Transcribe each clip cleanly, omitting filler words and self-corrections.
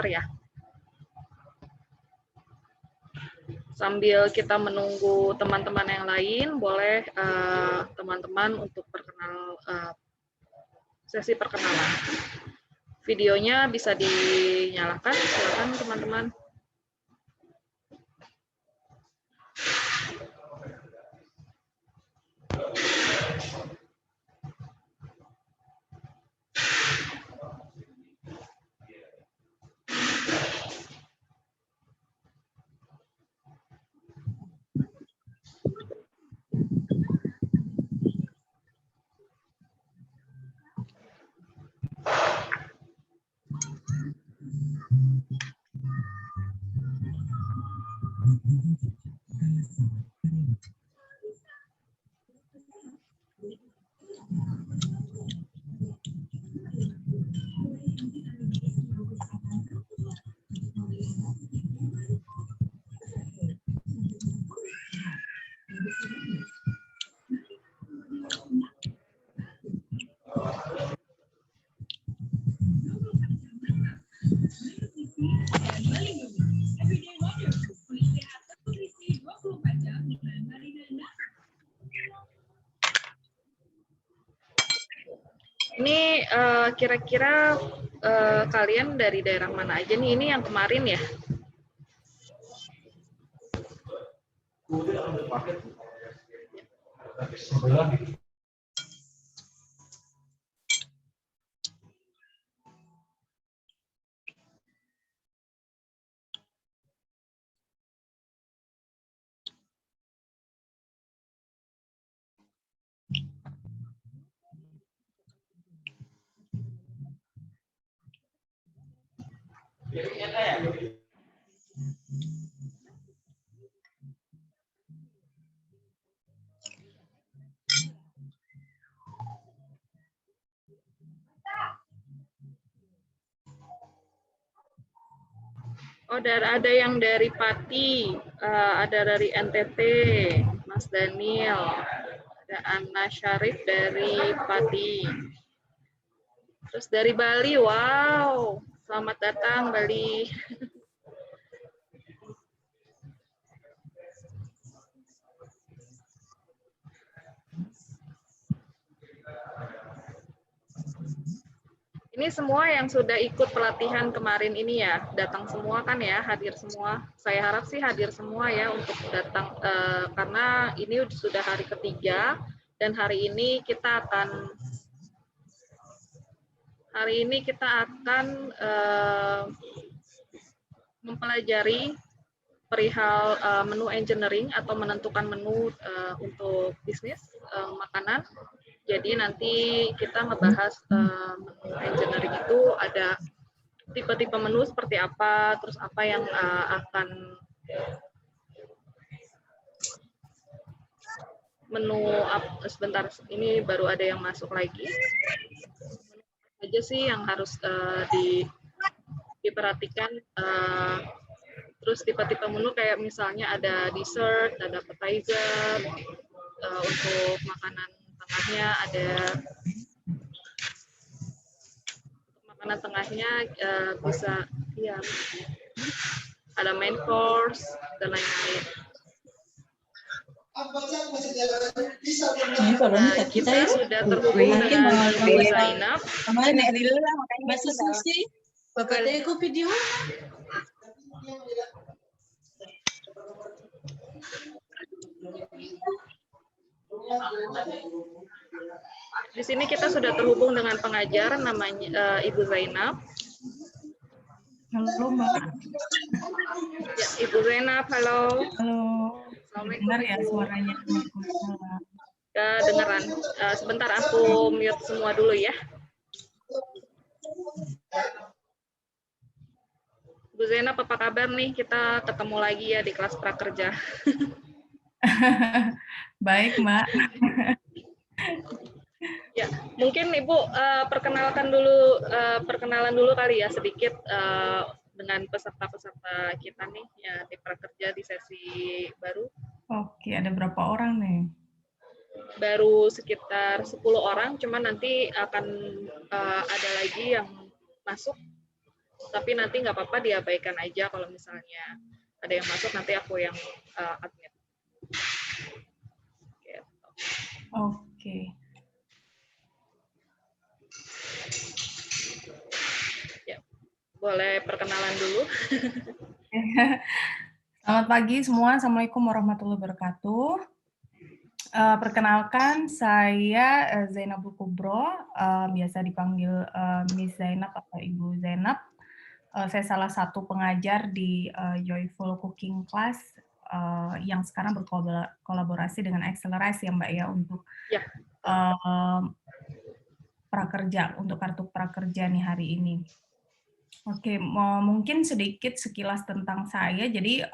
sebentar ya. Sambil kita menunggu teman-teman yang lain, boleh teman-teman untuk sesi perkenalan. Videonya bisa dinyalakan, silakan teman-teman. Ini kira-kira kalian dari daerah mana aja nih? Ini yang kemarin ya? Oh, ada yang dari Pati, ada dari NTT, Mas Daniel, ada Anna Syarif dari Pati. Terus dari Bali, wow, selamat datang Bali. Ini semua yang sudah ikut pelatihan kemarin ini ya, datang semua kan ya, hadir semua. Saya harap sih hadir semua ya untuk datang, karena ini sudah hari ketiga, dan hari ini kita akan mempelajari perihal menu engineering atau menentukan menu untuk bisnis makanan. Jadi nanti kita ngebahas menu engineering itu ada tipe-tipe menu seperti apa, terus apa yang akan menu sebentar, ini baru ada yang masuk lagi. Aja sih yang harus diperhatikan, terus tipe-tipe menu kayak misalnya ada dessert, ada appetizer, untuk makanan tengahnya bisa ya ada main course dan lain-lain. Nah, kita sudah terhubung dengan Ibu Zainab. Mas Susi, Bapak aku video. Di sini kita sudah terhubung dengan pengajar namanya Ibu Zainab. Halo Mbak. Ya, Ibu Zainab, halo. Halo. Assalamualaikum. Dengar ya suaranya? Kedengeran. Sebentar aku mute semua dulu ya. Bu Zainab, apa kabar nih? Kita ketemu lagi ya di kelas prakerja. Baik, Mbak. Ya, mungkin Ibu perkenalan dulu kali ya sedikit dengan peserta-peserta kita nih ya di prakerja di sesi baru. Oke, ada berapa orang nih? Baru sekitar 10 orang, cuman nanti akan ada lagi yang masuk Tapi nanti nggak apa-apa diabaikan aja kalau misalnya ada yang masuk, nanti aku yang admit. Gitu. Oke. Ya, boleh perkenalan dulu. Selamat pagi semua. Assalamualaikum warahmatullahi wabarakatuh. Perkenalkan, saya Zainabul Kubro, biasa dipanggil Miss Zainab atau Ibu Zainab. Saya salah satu pengajar di Joyful Cooking Class yang sekarang berkolaborasi dengan Akselerasi ya Mbak ya untuk Ya. prakerja, untuk kartu prakerja nih hari ini. Oke, mungkin sedikit sekilas tentang saya. Jadi,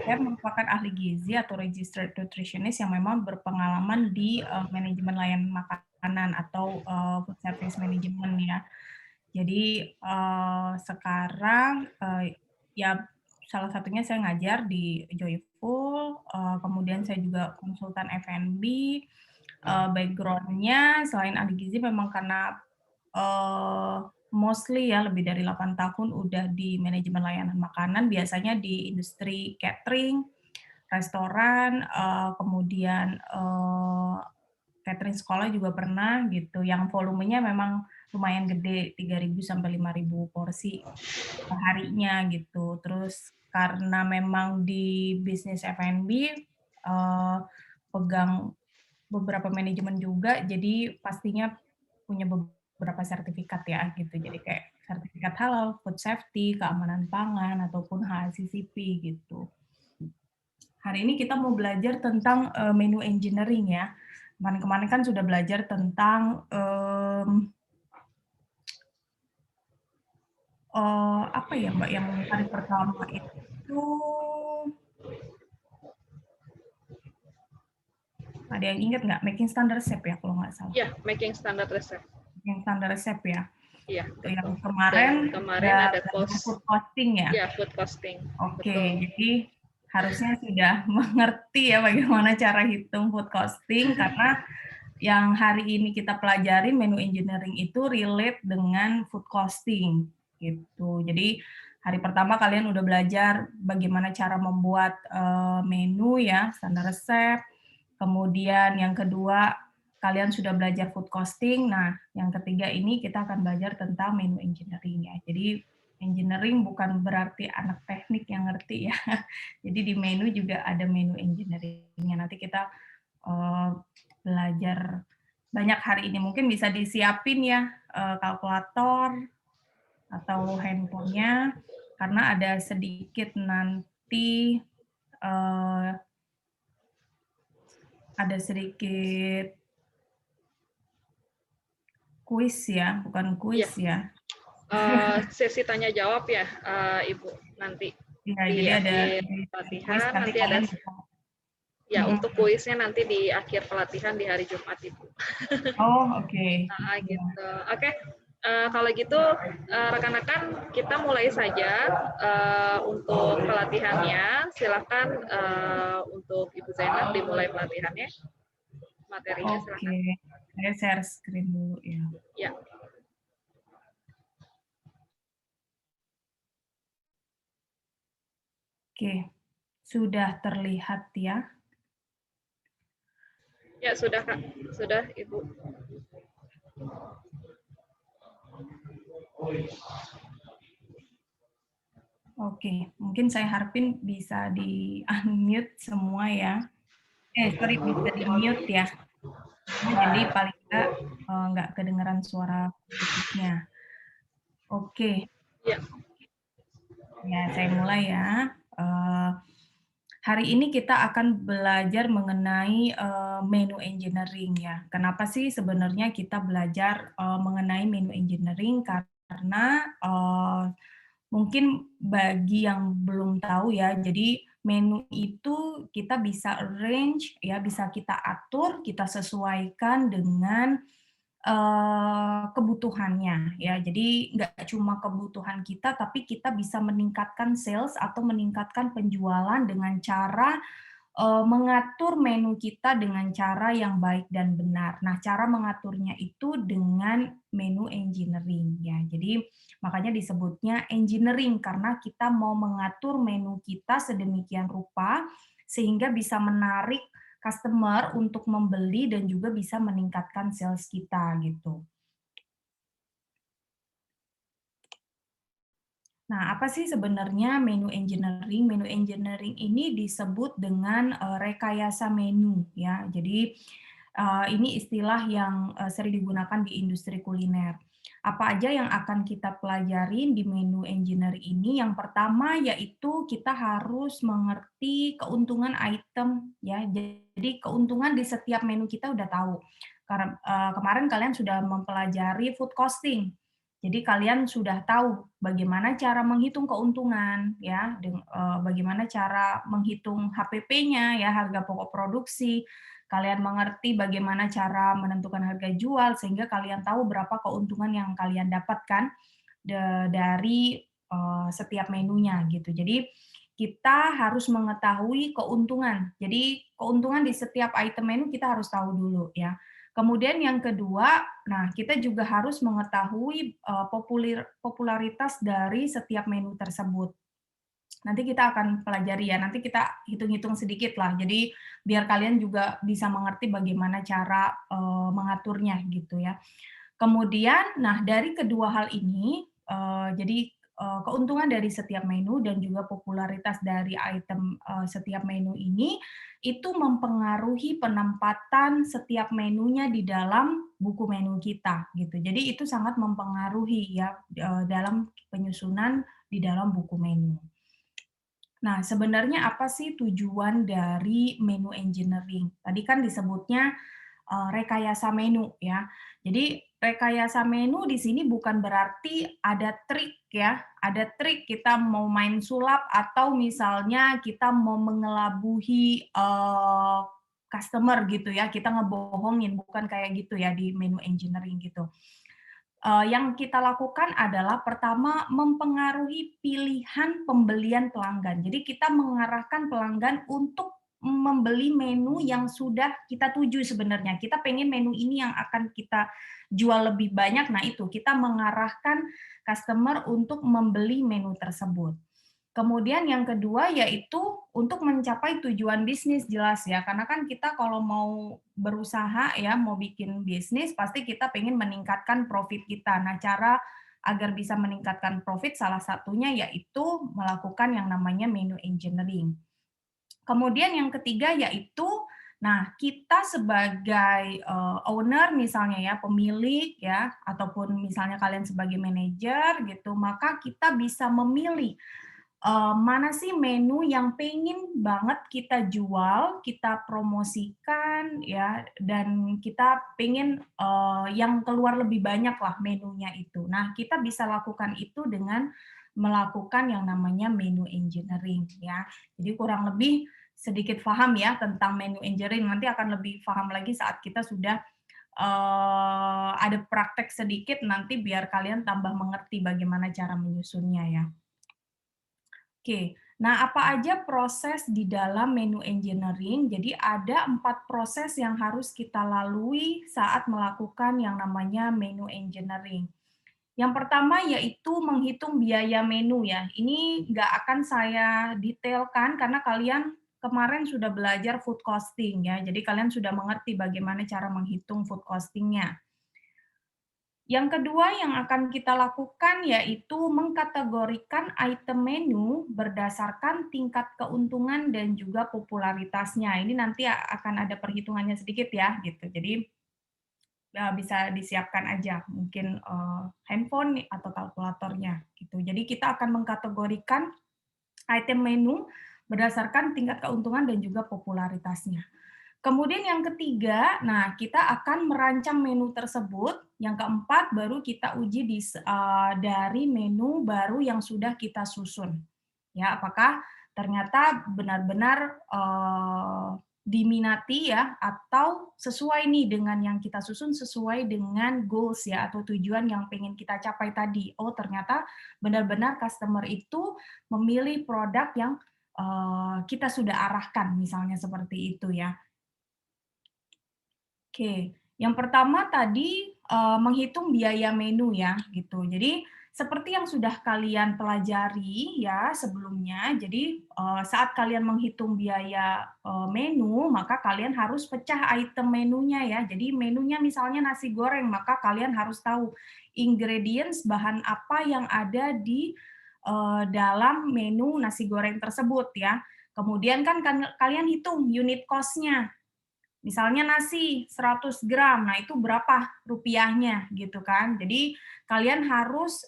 saya merupakan ahli gizi atau registered nutritionist yang memang berpengalaman di manajemen layanan makanan atau food service management ya. Jadi, sekarang ya salah satunya saya ngajar di Joyful, kemudian saya juga konsultan F&B. Background-nya selain ahli gizi memang karena mostly ya lebih dari 8 tahun udah di manajemen layanan makanan, biasanya di industri catering, restoran, kemudian catering sekolah juga pernah gitu, yang volumenya memang lumayan gede, 3.000 sampai 5.000 porsi perharinya gitu. Terus karena memang di bisnis F&B pegang beberapa manajemen juga, jadi pastinya punya beberapa sertifikat ya gitu. Jadi kayak sertifikat halal, food safety, keamanan pangan, ataupun HACCP gitu. Hari ini kita mau belajar tentang menu engineering ya. Kemarin kan sudah belajar tentang apa ya Mbak, yang hari pertama itu ada yang ingat nggak? Making standard recipe ya kalau nggak salah. Ya, making standard recipe. Making standard recipe ya. Iya. Yang kemarin ada food costing ya. Ya, food costing. Oke, jadi harusnya sudah mengerti ya bagaimana cara hitung food costing, karena yang hari ini kita pelajari menu engineering itu relate dengan food costing gitu. Jadi hari pertama kalian udah belajar bagaimana cara membuat menu ya, standar resep. Kemudian yang kedua kalian sudah belajar food costing. Nah, yang ketiga ini kita akan belajar tentang menu engineering ya. Jadi engineering bukan berarti anak teknik yang ngerti ya. Jadi di menu juga ada menu engineering-nya. Nanti kita belajar banyak hari ini. Mungkin bisa disiapin ya kalkulator atau handphonenya, karena ada sedikit nanti ada sedikit kuis ya, bukan kuis ya. Sesi tanya jawab ya, Ibu, nanti. Ya, jadi ada pelatihan, nanti ada ya, untuk kuisnya nanti di akhir pelatihan di hari Jumat, Ibu. Oh, oke. Gitu. Oke. Kalau gitu, rekan-rekan, kita mulai saja untuk pelatihannya. Silakan untuk Ibu Zainab dimulai pelatihannya. Materinya silakan. Oke, saya share screen dulu ya. Ya. Oke, sudah terlihat ya? Ya, sudah Kak. Sudah, Ibu. Oke, mungkin saya harapin bisa di-unmute semua ya. Sorry, bisa di-mute ya. Jadi paling nggak kedengeran suara kritiknya. Oke. Ya. Ya, saya mulai ya. Hari ini kita akan belajar mengenai menu engineering ya. Kenapa sih sebenarnya kita belajar mengenai menu engineering? Karena mungkin bagi yang belum tahu ya, jadi menu itu kita bisa arrange ya, bisa kita atur, kita sesuaikan dengan kebutuhannya ya. Jadi nggak cuma kebutuhan kita, tapi kita bisa meningkatkan sales atau meningkatkan penjualan dengan cara mengatur menu kita dengan cara yang baik dan benar. Nah, cara mengaturnya itu dengan menu engineering ya. Jadi makanya disebutnya engineering karena kita mau mengatur menu kita sedemikian rupa sehingga bisa menarik customer untuk membeli dan juga bisa meningkatkan sales kita gitu. Nah, apa sih sebenarnya menu engineering? Menu engineering ini disebut dengan rekayasa menu ya. Jadi ini istilah yang sering digunakan di industri kuliner. Apa aja yang akan kita pelajarin di menu engineering ini? Yang pertama yaitu kita harus mengerti keuntungan item ya. Jadi keuntungan di setiap menu kita udah tahu. Karena kemarin kalian sudah mempelajari food costing. Jadi kalian sudah tahu bagaimana cara menghitung keuntungan ya, bagaimana cara menghitung HPP-nya ya, harga pokok produksi. Kalian mengerti bagaimana cara menentukan harga jual sehingga kalian tahu berapa keuntungan yang kalian dapatkan dari setiap menunya gitu. Jadi kita harus mengetahui keuntungan. Jadi keuntungan di setiap item menu kita harus tahu dulu ya. Kemudian yang kedua, nah kita juga harus mengetahui popularitas dari setiap menu tersebut. Nanti kita akan pelajari ya, nanti kita hitung-hitung sedikit lah. Jadi biar kalian juga bisa mengerti bagaimana cara mengaturnya gitu ya. Kemudian, nah dari kedua hal ini, jadi keuntungan dari setiap menu dan juga popularitas dari item setiap menu ini, itu mempengaruhi penempatan setiap menunya di dalam buku menu kita, gitu. Jadi itu sangat mempengaruhi ya dalam penyusunan di dalam buku menu. Nah, sebenarnya apa sih tujuan dari menu engineering? Tadi kan disebutnya rekayasa menu ya. Jadi rekayasa menu di sini bukan berarti ada trik ya, ada trik kita mau main sulap atau misalnya kita mau mengelabuhi customer gitu ya, kita ngebohongin, bukan kayak gitu ya di menu engineering gitu. Yang kita lakukan adalah pertama mempengaruhi pilihan pembelian pelanggan. Jadi kita mengarahkan pelanggan untuk membeli menu yang sudah kita tuju sebenarnya. Kita pengen menu ini yang akan kita jual lebih banyak. Nah itu, kita mengarahkan customer untuk membeli menu tersebut. Kemudian yang kedua yaitu untuk mencapai tujuan bisnis jelas ya, karena kan kita kalau mau berusaha ya, mau bikin bisnis pasti kita pengen meningkatkan profit kita. Nah, cara agar bisa meningkatkan profit salah satunya yaitu melakukan yang namanya menu engineering. Kemudian yang ketiga yaitu, nah kita sebagai owner misalnya ya, pemilik ya, ataupun misalnya kalian sebagai manajer gitu, maka kita bisa memilih mana sih menu yang pengen banget kita jual, kita promosikan ya, dan kita pengen yang keluar lebih banyak lah menunya itu. Nah, kita bisa lakukan itu dengan melakukan yang namanya menu engineering ya. Jadi kurang lebih sedikit paham ya tentang menu engineering. Nanti akan lebih paham lagi saat kita sudah ada praktek sedikit nanti biar kalian tambah mengerti bagaimana cara menyusunnya ya. Oke, nah apa aja proses di dalam menu engineering? Jadi ada 4 proses yang harus kita lalui saat melakukan yang namanya menu engineering. Yang pertama yaitu menghitung biaya menu ya. Ini nggak akan saya detailkan karena kalian kemarin sudah belajar food costing ya. Jadi kalian sudah mengerti bagaimana cara menghitung food costing-nya. Yang kedua yang akan kita lakukan yaitu mengkategorikan item menu berdasarkan tingkat keuntungan dan juga popularitasnya. Ini nanti akan ada perhitungannya sedikit ya, gitu. Jadi bisa disiapkan aja, mungkin handphone atau kalkulatornya, gitu. Jadi kita akan mengkategorikan item menu berdasarkan tingkat keuntungan dan juga popularitasnya. Kemudian yang ketiga, nah kita akan merancang menu tersebut. Yang keempat, baru kita uji dari menu baru yang sudah kita susun. Ya, apakah ternyata benar-benar diminati ya, atau sesuai nih dengan yang kita susun, sesuai dengan goals ya, atau tujuan yang pengen kita capai tadi. Oh, ternyata benar-benar customer itu memilih produk yang kita sudah arahkan, misalnya seperti itu ya. Oke, yang pertama tadi, menghitung biaya menu ya, gitu. Jadi, seperti yang sudah kalian pelajari ya sebelumnya, jadi, saat kalian menghitung biaya, menu, maka kalian harus pecah item menunya ya. Jadi menunya misalnya nasi goreng, maka kalian harus tahu ingredients, bahan apa yang ada di, dalam menu nasi goreng tersebut ya. Kemudian kan kalian hitung unit cost-nya. Misalnya nasi 100 gram, nah itu berapa rupiahnya gitu kan. Jadi kalian harus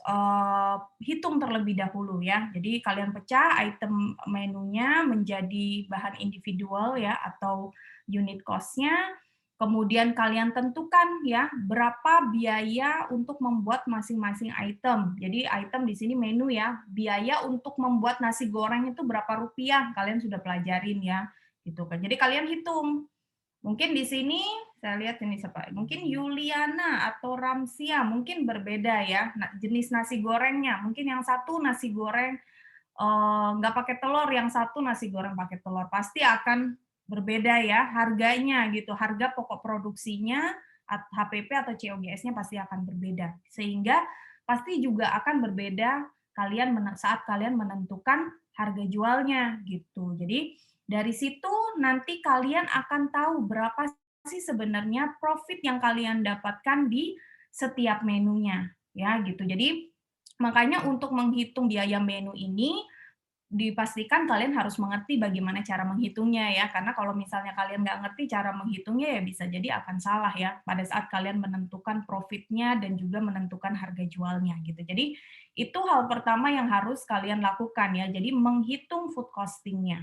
hitung terlebih dahulu ya. Jadi kalian pecah item menunya menjadi bahan individual ya atau unit cost-nya. Kemudian kalian tentukan ya berapa biaya untuk membuat masing-masing item. Jadi item di sini menu ya. Biaya untuk membuat nasi goreng itu berapa rupiah? Kalian sudah pelajarin ya gitu kan. Jadi kalian hitung. Mungkin di sini saya lihat ini siapa? Mungkin Yuliana atau Ramsia mungkin berbeda ya jenis nasi gorengnya. Mungkin yang satu nasi goreng nggak pakai telur, yang satu nasi goreng pakai telur. Pasti akan berbeda ya harganya gitu. Harga pokok produksinya, HPP atau COGS-nya pasti akan berbeda. Sehingga pasti juga akan berbeda saat kalian menentukan harga jualnya gitu. Jadi dari situ nanti kalian akan tahu berapa sih sebenarnya profit yang kalian dapatkan di setiap menunya, ya gitu. Jadi makanya untuk menghitung biaya menu ini dipastikan kalian harus mengerti bagaimana cara menghitungnya ya, karena kalau misalnya kalian nggak ngerti cara menghitungnya ya bisa jadi akan salah ya pada saat kalian menentukan profitnya dan juga menentukan harga jualnya gitu. Jadi itu hal pertama yang harus kalian lakukan ya, jadi menghitung food costing-nya.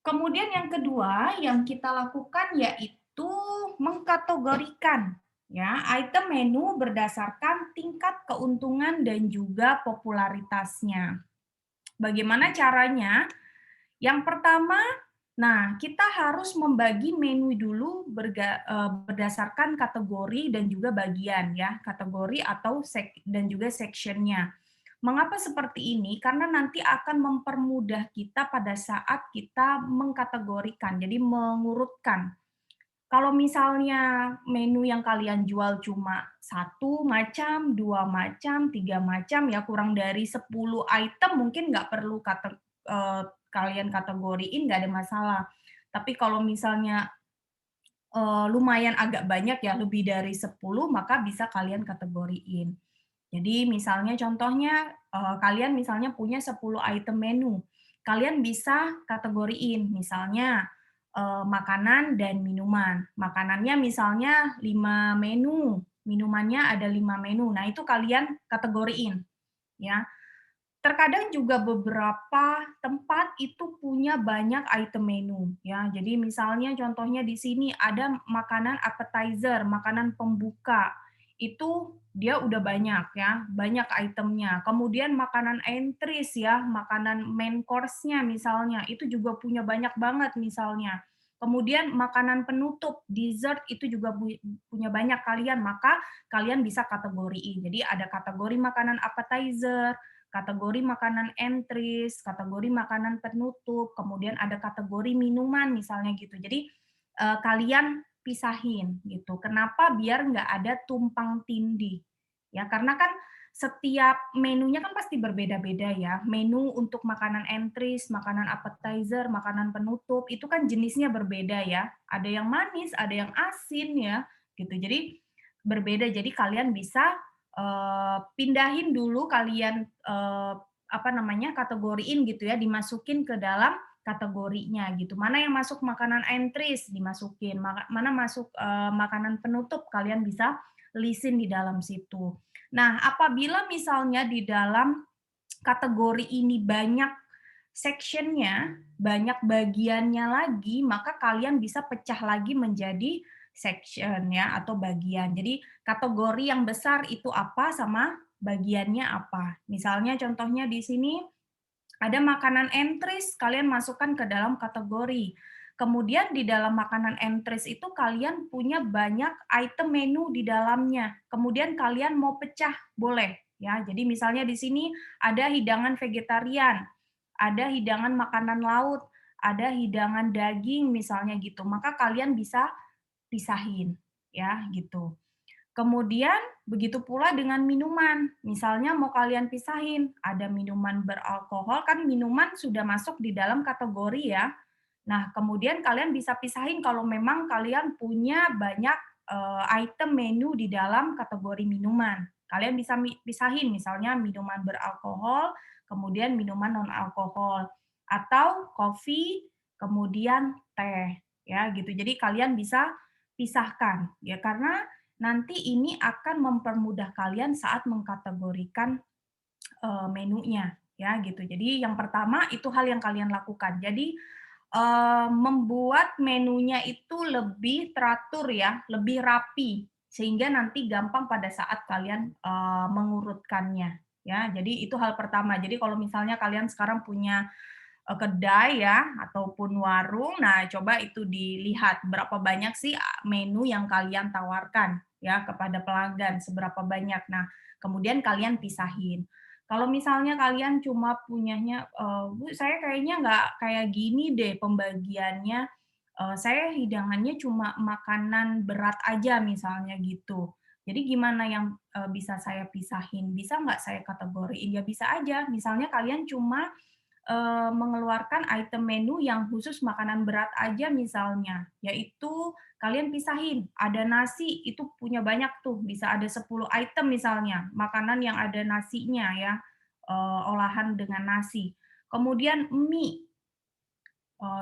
Kemudian yang kedua yang kita lakukan yaitu mengkategorikan ya item menu berdasarkan tingkat keuntungan dan juga popularitasnya. Bagaimana caranya? Yang pertama, nah kita harus membagi menu dulu berdasarkan kategori dan juga bagian ya, kategori atau dan juga section-nya. Mengapa seperti ini? Karena nanti akan mempermudah kita pada saat kita mengkategorikan, jadi mengurutkan. Kalau misalnya menu yang kalian jual cuma 1 macam, 2 macam, 3 macam, ya kurang dari 10 item mungkin nggak perlu kalian kategoriin, nggak ada masalah. Tapi kalau misalnya lumayan agak banyak ya, lebih dari 10, maka bisa kalian kategoriin. Jadi misalnya contohnya kalian misalnya punya 10 item menu. Kalian bisa kategoriin misalnya makanan dan minuman. Makanannya misalnya 5 menu, minumannya ada 5 menu. Nah, itu kalian kategoriin ya. Terkadang juga beberapa tempat itu punya banyak item menu ya. Jadi misalnya contohnya di sini ada makanan appetizer, makanan pembuka. Itu dia udah banyak ya, banyak itemnya. Kemudian makanan entries ya, makanan main course-nya misalnya, itu juga punya banyak banget misalnya. Kemudian makanan penutup, dessert itu juga punya banyak kalian, maka kalian bisa kategoriin. Jadi ada kategori makanan appetizer, kategori makanan entries, kategori makanan penutup, kemudian ada kategori minuman misalnya gitu. Jadi kalian pisahin gitu. Kenapa? Biar nggak ada tumpang tindih. Ya, karena kan setiap menunya kan pasti berbeda-beda ya. Menu untuk makanan entries, makanan appetizer, makanan penutup itu kan jenisnya berbeda ya. Ada yang manis, ada yang asin ya, gitu. Jadi berbeda. Jadi kalian bisa pindahin dulu kalian kategoriin gitu ya, dimasukin ke dalam kategorinya gitu. Mana yang masuk makanan entries dimasukin, mana masuk makanan penutup kalian bisa lisin di dalam situ. Nah, apabila misalnya di dalam kategori ini banyak section-nya, banyak bagiannya lagi, maka kalian bisa pecah lagi menjadi section ya atau bagian. Jadi kategori yang besar itu apa sama bagiannya apa. Misalnya contohnya di sini ada makanan entries, kalian masukkan ke dalam kategori. Kemudian di dalam makanan entries itu kalian punya banyak item menu di dalamnya. Kemudian kalian mau pecah boleh ya. Jadi misalnya di sini ada hidangan vegetarian, ada hidangan makanan laut, ada hidangan daging misalnya gitu. Maka kalian bisa pisahin ya gitu. Kemudian begitu pula dengan minuman. Misalnya mau kalian pisahin, ada minuman beralkohol, kan minuman sudah masuk di dalam kategori ya. Nah, kemudian kalian bisa pisahin kalau memang kalian punya banyak item menu di dalam kategori minuman. Kalian bisa pisahin misalnya minuman beralkohol, kemudian minuman non alkohol, atau kopi, kemudian teh, ya gitu. Jadi kalian bisa pisahkan ya karena nanti ini akan mempermudah kalian saat mengkategorikan menunya ya gitu. Jadi yang pertama itu hal yang kalian lakukan. Jadi membuat menunya itu lebih teratur ya, lebih rapi sehingga nanti gampang pada saat kalian mengurutkannya ya. Jadi itu hal pertama. Jadi kalau misalnya kalian sekarang punya kedai ya ataupun warung, nah coba itu dilihat berapa banyak sih menu yang kalian tawarkan ya kepada pelanggan, seberapa banyak. Nah, kemudian kalian pisahin. Kalau misalnya kalian cuma punyanya, "Bu, saya kayaknya nggak kayak gini deh pembagiannya, saya hidangannya cuma makanan berat aja," misalnya gitu. Jadi gimana yang, bisa saya pisahin? Bisa nggak saya kategoriin? Ya bisa aja, misalnya kalian cuma mengeluarkan item menu yang khusus makanan berat aja misalnya, yaitu kalian pisahin, ada nasi itu punya banyak tuh, bisa ada 10 item misalnya, makanan yang ada nasinya ya, olahan dengan nasi. Kemudian mie,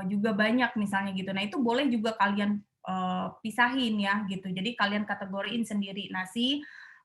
juga banyak misalnya gitu. Nah, itu boleh juga kalian, pisahin ya gitu. Jadi kalian kategoriin sendiri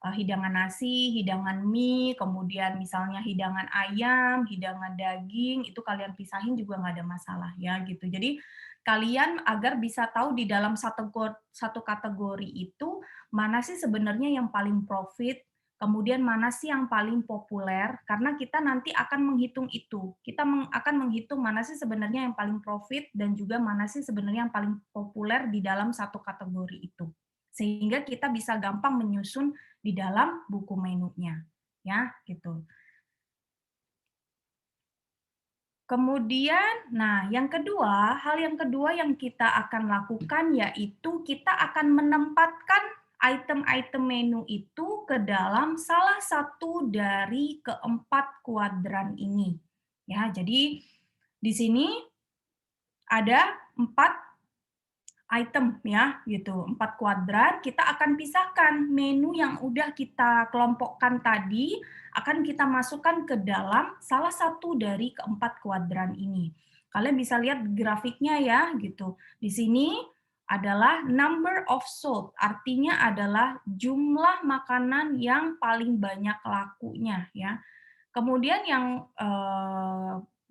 hidangan nasi, hidangan mie, kemudian misalnya hidangan ayam, hidangan daging, itu kalian pisahin juga nggak ada masalah ya gitu. Jadi kalian agar bisa tahu di dalam satu kategori itu, mana sih sebenarnya yang paling profit, kemudian mana sih yang paling populer, karena kita nanti akan menghitung itu. Kita akan menghitung mana sih sebenarnya yang paling profit dan juga mana sih sebenarnya yang paling populer di dalam satu kategori itu. Sehingga kita bisa gampang menyusun di dalam buku menunya. Ya, gitu. Kemudian, nah hal yang kedua yang kita akan lakukan yaitu kita akan menempatkan item-item menu itu ke dalam salah satu dari keempat kuadran ini. Ya, jadi di sini ada 4 item ya gitu, 4 kuadran. Kita akan pisahkan menu yang udah kita kelompokkan tadi, akan kita masukkan ke dalam salah satu dari keempat kuadran ini. Kalian bisa lihat grafiknya ya gitu. Di sini adalah number of sold, artinya adalah jumlah makanan yang paling banyak lakunya ya. Kemudian yang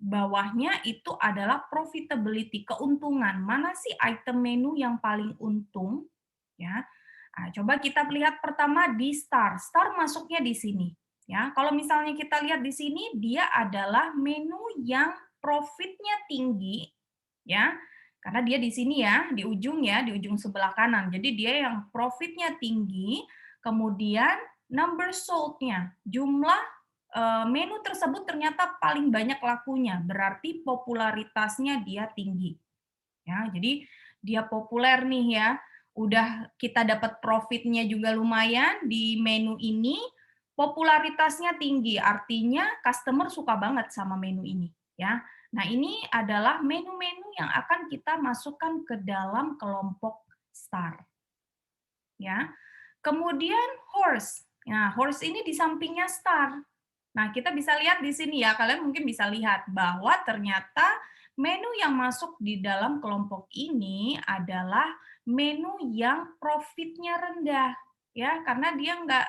bawahnya itu adalah profitability, keuntungan. Mana sih item menu yang paling untung? Ya. Nah, coba kita lihat pertama di Star. Star masuknya di sini. Ya, kalau misalnya kita lihat di sini, dia adalah menu yang profitnya tinggi, ya, karena dia di sini ya, di ujung sebelah kanan. Jadi dia yang profitnya tinggi, kemudian number sold-nya, jumlah menu tersebut ternyata paling banyak lakunya, berarti popularitasnya dia tinggi. Ya, jadi dia populer nih ya. Udah kita dapat profitnya juga lumayan di menu ini, popularitasnya tinggi, artinya customer suka banget sama menu ini ya. Nah, ini adalah menu-menu yang akan kita masukkan ke dalam kelompok star. Ya. Kemudian horse. Nah, horse ini di sampingnya star. Nah, kita bisa lihat di sini ya, kalian mungkin bisa lihat bahwa ternyata menu yang masuk di dalam kelompok ini adalah menu yang profitnya rendah, ya, karena dia nggak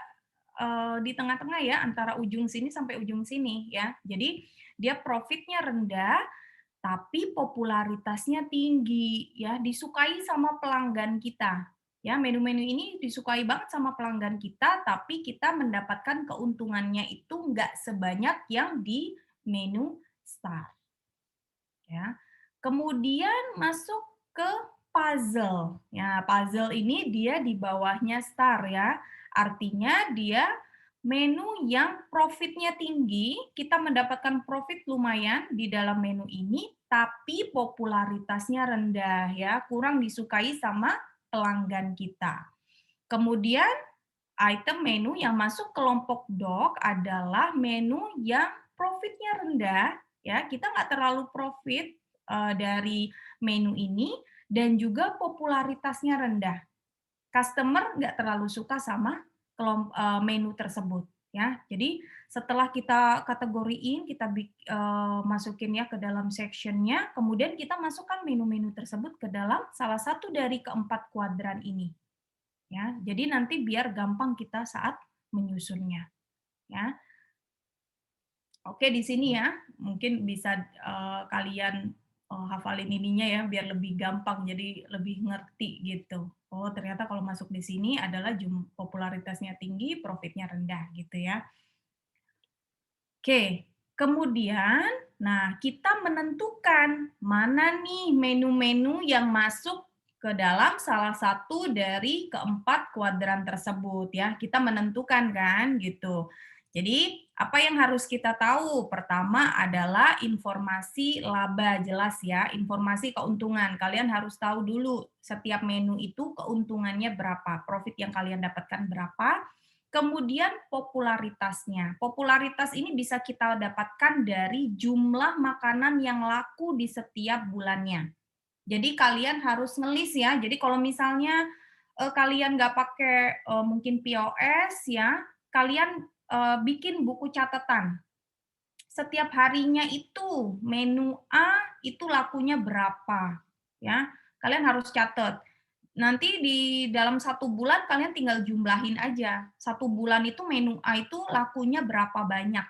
di tengah-tengah ya, antara ujung sini sampai ujung sini ya. Jadi dia profitnya rendah, tapi popularitasnya tinggi, ya, disukai sama pelanggan kita. Ya, menu-menu ini disukai banget sama pelanggan kita, tapi kita mendapatkan keuntungannya itu nggak sebanyak yang di menu Star. Ya. Kemudian masuk ke puzzle. Ya, puzzle ini dia di bawahnya Star ya. Artinya dia menu yang profitnya tinggi, kita mendapatkan profit lumayan di dalam menu ini, tapi popularitasnya rendah ya, kurang disukai sama pelanggan kita. Kemudian item menu yang masuk kelompok dog adalah menu yang profitnya rendah, ya kita nggak terlalu profit dari menu ini, dan juga popularitasnya rendah. Customer nggak terlalu suka sama menu tersebut, ya. Jadi setelah kita kategoriin, kita masukin ya ke dalam sectionnya, kemudian kita masukkan menu-menu tersebut ke dalam salah satu dari keempat kuadran ini. Ya, jadi nanti biar gampang kita saat menyusunnya, ya. Oke, di sini ya, mungkin bisa kalian hafalin ininya ya, biar lebih gampang, jadi lebih ngerti gitu. Oh, ternyata kalau masuk di sini adalah popularitasnya tinggi, profitnya rendah gitu ya. Oke, kemudian, nah kita menentukan mana nih menu-menu yang masuk ke dalam salah satu dari keempat kuadran tersebut ya. Kita menentukan kan gitu. Jadi apa yang harus kita tahu? Pertama adalah informasi laba, jelas ya, informasi keuntungan. Kalian harus tahu dulu setiap menu itu keuntungannya berapa, profit yang kalian dapatkan berapa. Kemudian popularitasnya. Popularitas ini bisa kita dapatkan dari jumlah makanan yang laku di setiap bulannya. Jadi kalian harus ngelis ya. Jadi kalau misalnya kalian nggak pakai mungkin POS ya, kalian bikin buku catatan. Setiap harinya itu menu A itu lakunya berapa, ya. Kalian harus catat. Nanti di dalam 1 bulan kalian tinggal jumlahin aja. 1 bulan itu menu A itu lakunya berapa banyak.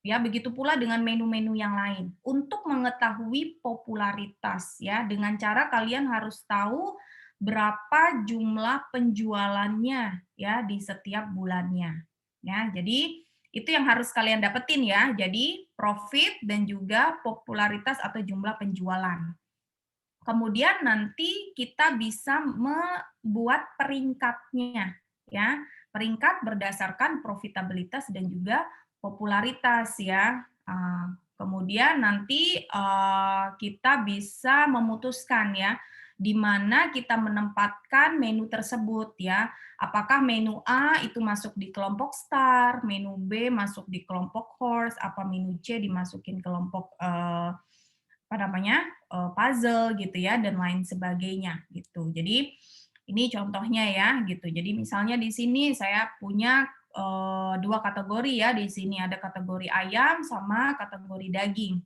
Ya, begitu pula dengan menu-menu yang lain. Untuk mengetahui popularitas ya, dengan cara kalian harus tahu berapa jumlah penjualannya ya di setiap bulannya. Ya, jadi itu yang harus kalian dapetin ya. Jadi profit dan juga popularitas atau jumlah penjualan. Kemudian nanti kita bisa membuat peringkatnya, ya. Peringkat berdasarkan profitabilitas dan juga popularitas ya. Kemudian nanti kita bisa memutuskan ya, di mana kita menempatkan menu tersebut ya. Apakah menu A itu masuk di kelompok star, menu B masuk di kelompok horse, apa menu C dimasukin kelompok apa namanya puzzle gitu ya, dan lain sebagainya gitu. Jadi ini contohnya ya gitu. Jadi misalnya di sini saya punya 2 kategori ya. Di sini ada kategori ayam sama kategori daging.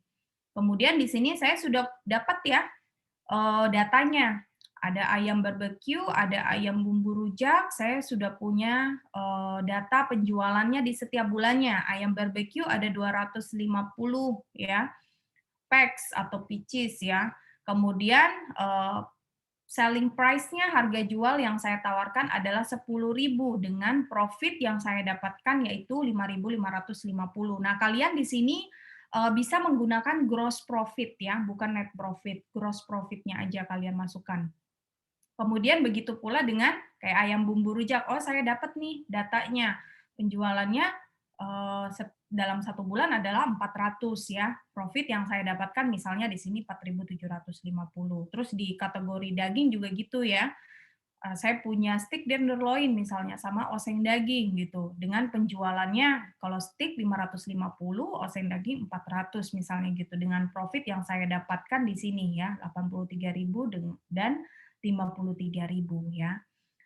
Kemudian di sini saya sudah dapat ya datanya. Ada ayam barbeque, ada ayam bumbu rujak. Saya sudah punya data penjualannya di setiap bulannya. Ayam barbeque ada 250 ya. Packs atau pieces ya. Kemudian selling price-nya, harga jual yang saya tawarkan adalah 10.000 dengan profit yang saya dapatkan yaitu 5.550. Nah, kalian di sini bisa menggunakan gross profit ya, bukan net profit. Gross profit-nya aja kalian masukkan. Kemudian begitu pula dengan kayak ayam bumbu rujak. Oh, saya dapat nih datanya. Penjualannya dalam 1 bulan adalah 400 ya. Profit yang saya dapatkan misalnya di sini 4.750. Terus di kategori daging juga gitu ya. Saya punya steak tenderloin misalnya sama oseng daging gitu. Dengan penjualannya kalau steak 550, oseng daging 400 misalnya gitu. Dengan profit yang saya dapatkan di sini ya, 83.000 dan 53.000 ya.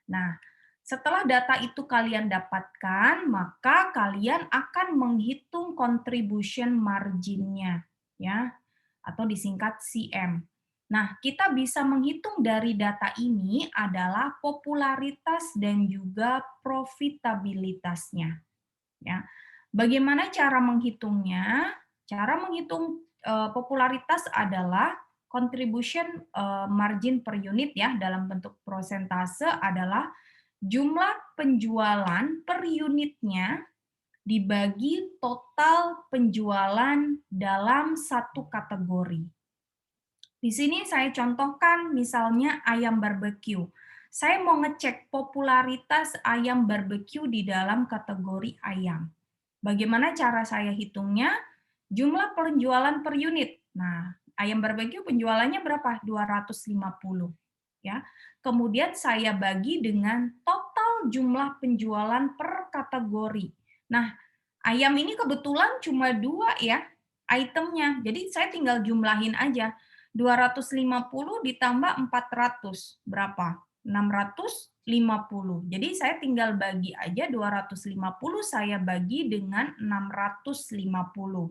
Nah, setelah data itu kalian dapatkan, maka kalian akan menghitung contribution margin-nya ya, atau disingkat CM. Nah, kita bisa menghitung dari data ini adalah popularitas dan juga profitabilitasnya ya. Bagaimana cara menghitungnya? Cara menghitung popularitas adalah contribution margin per unit ya, dalam bentuk prosentase adalah jumlah penjualan per unitnya dibagi total penjualan dalam satu kategori. Di sini saya contohkan misalnya ayam barbeque. saya mau ngecek popularitas ayam barbeque di dalam kategori ayam. Bagaimana cara saya hitungnya? Jumlah penjualan per unit. Nah, ayam barbeque penjualannya berapa? 250. Ya. Kemudian saya bagi dengan total jumlah penjualan per kategori. Nah, ayam ini kebetulan cuma 2 ya itemnya. Jadi saya tinggal jumlahin aja. 250 ditambah 400 berapa? 650. Jadi saya tinggal bagi aja 250 saya bagi dengan 650.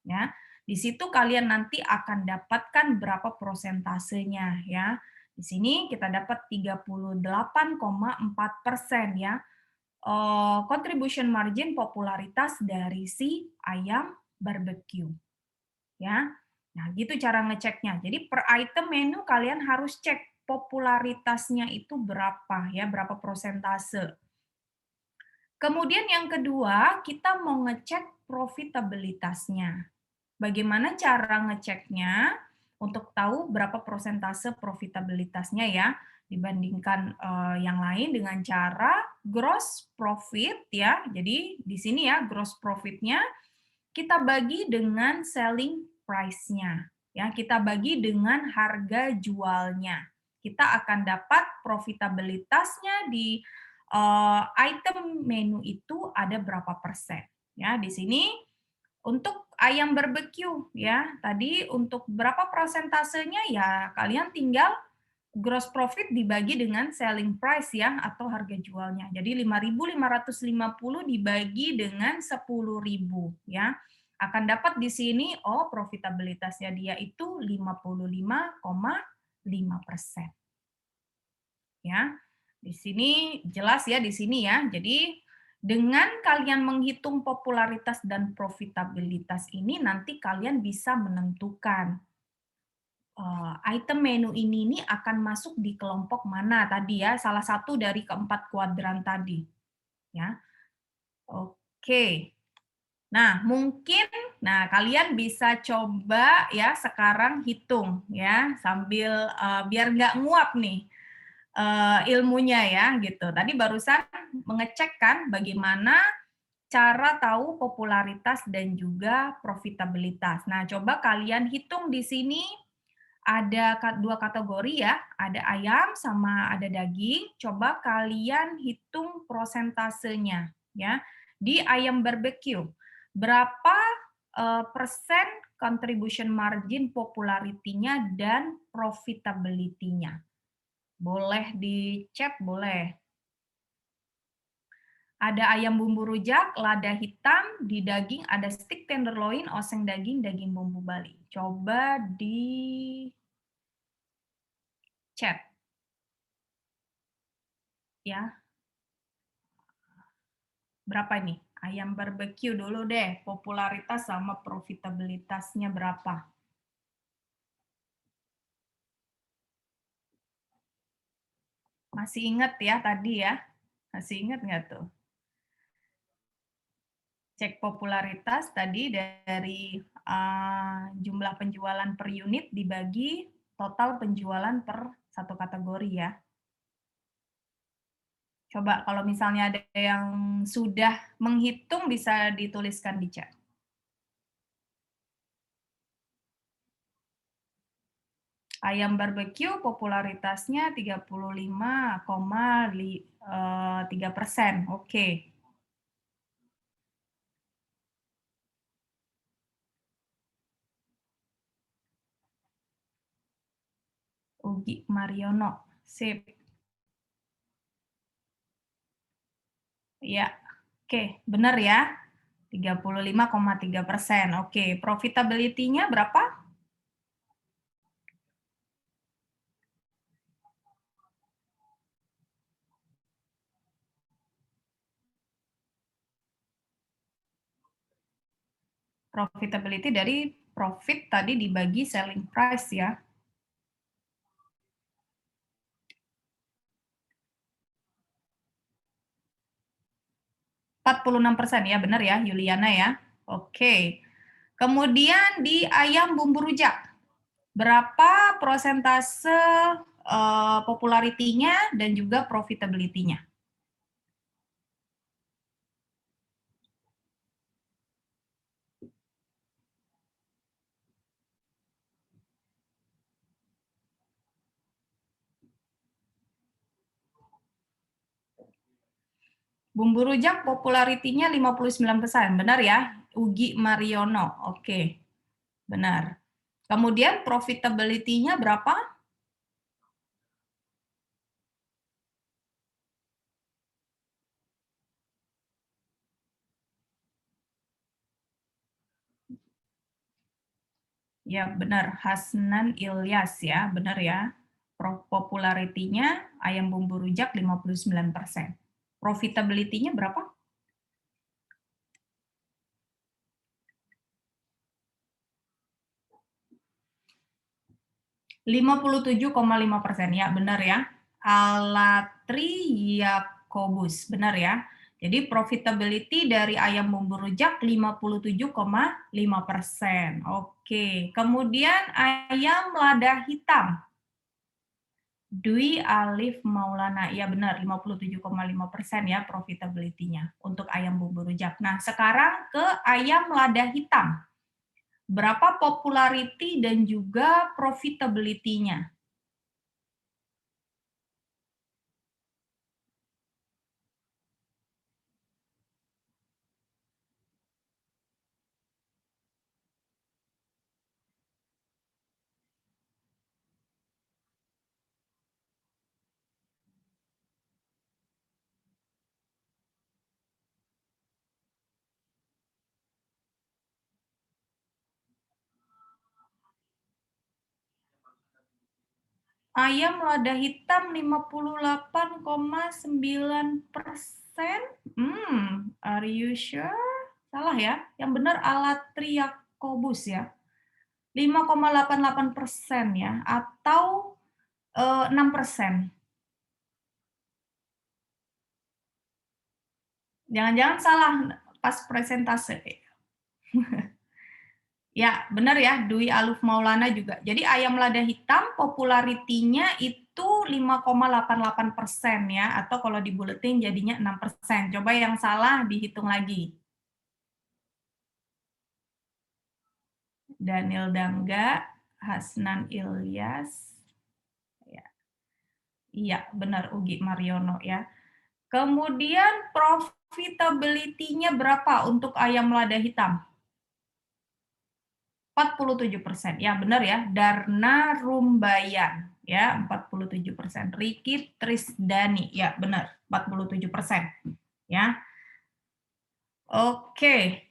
Ya. Di situ kalian nanti akan dapatkan berapa prosentasenya ya. Di sini kita dapat 38,4% ya. Contribution margin popularitas dari si ayam barbeque. Ya. Nah, gitu cara ngeceknya. Jadi per item menu kalian harus cek popularitasnya itu berapa ya, berapa prosentase. Kemudian yang kedua, kita mau ngecek profitabilitasnya. Bagaimana cara ngeceknya untuk tahu berapa prosentase profitabilitasnya ya dibandingkan yang lain dengan cara gross profit ya. Jadi di sini ya gross profitnya kita bagi dengan selling price-nya. Ya, kita bagi dengan harga jualnya. Kita akan dapat profitabilitasnya di item menu itu ada berapa persen. Ya, di sini untuk ayam barbeque ya, tadi untuk berapa prosentasenya ya kalian tinggal gross profit dibagi dengan selling price ya atau harga jualnya. Jadi 5.550 dibagi dengan 10.000 ya. Akan dapat di sini profitabilitasnya dia itu 55,5%. Ya. Di sini jelas ya di sini ya. Jadi dengan kalian menghitung popularitas dan profitabilitas ini nanti kalian bisa menentukan item menu ini akan masuk di kelompok mana tadi ya, salah satu dari keempat kuadran tadi. Ya. Oke. Nah, mungkin kalian bisa coba ya sekarang hitung ya sambil biar nggak nguap nih ilmunya ya gitu. Tadi barusan mengecek kan bagaimana cara tahu popularitas dan juga profitabilitas. Nah, coba kalian hitung di sini ada 2 kategori ya, ada ayam sama ada daging. Coba kalian hitung prosentasenya ya. Di ayam barbeque, berapa persen contribution margin popularity-nya dan profitability-nya. Boleh di chat, boleh. Ada ayam bumbu rujak, lada hitam, di daging ada steak tenderloin, oseng daging, daging bumbu Bali. Coba di chat. Ya. Berapa nih? Ayam barbeque dulu deh, popularitas sama profitabilitasnya berapa? Masih ingat ya tadi ya? Masih ingat nggak tuh? Cek popularitas tadi dari jumlah penjualan per unit dibagi total penjualan per satu kategori ya. Coba kalau misalnya ada yang sudah menghitung bisa dituliskan di chat. Ayam barbeque popularitasnya 35,3%. Oke. Ugi Mariono. Sip. Ya, oke, benar ya. 35,3%. Oke, profitability-nya berapa? Profitability dari profit tadi dibagi selling price ya. 46% ya, benar ya Yuliana ya. Oke. Kemudian di ayam bumbu rujak, berapa prosentase popularity-nya dan juga profitability-nya. Bumbu rujak popularity-nya 59%, benar ya? Ugi Mariono, oke, benar. Kemudian profitability-nya berapa? Ya, benar. Hasnan Ilyas ya, benar ya. Popularity-nya ayam bumbu rujak 59%. Profitability-nya berapa? 57,5%, ya benar ya. Alatri Yakobus, benar ya. Jadi profitability dari ayam bumbu rujak 57,5%. Oke, kemudian ayam lada hitam. Dwi Alif Maulana, ya benar 57,5% ya profitability-nya untuk ayam bumbu rujak. Nah, sekarang ke ayam lada hitam. Berapa popularity dan juga profitability-nya? Ayam lada hitam 58,9%. Are you sure? Salah ya? Yang benar Alatri Yakobus ya. 5,88% ya, atau 6%. Jangan-jangan salah pas presentase. Ya, benar ya, Dwi Aluf Maulana juga. Jadi ayam lada hitam popularity-nya itu 5,88% ya, atau kalau di buletin jadinya 6%. Coba yang salah dihitung lagi. Daniel Dangga, Hasnan Ilyas. Ya. Iya, benar Ugi Mariono ya. Kemudian profitability-nya berapa untuk ayam lada hitam? 47%. Ya, benar ya. Darna Rumbayan ya, 47%. Riki Trisdani, ya benar, 47%. Ya. Oke.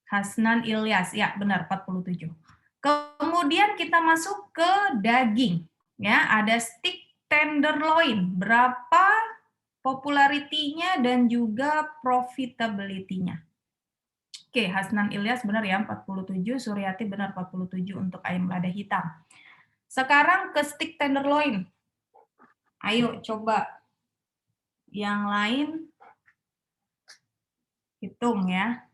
Hasnan Ilyas, ya benar 47. Kemudian kita masuk ke daging. Ya, ada steak tenderloin. Berapa popularity-nya dan juga profitability-nya? Oke, Hasnan Ilyas benar ya, 47, Suryati benar 47 untuk ayam lada hitam. Sekarang ke steak tenderloin. Ayo coba yang lain hitung ya.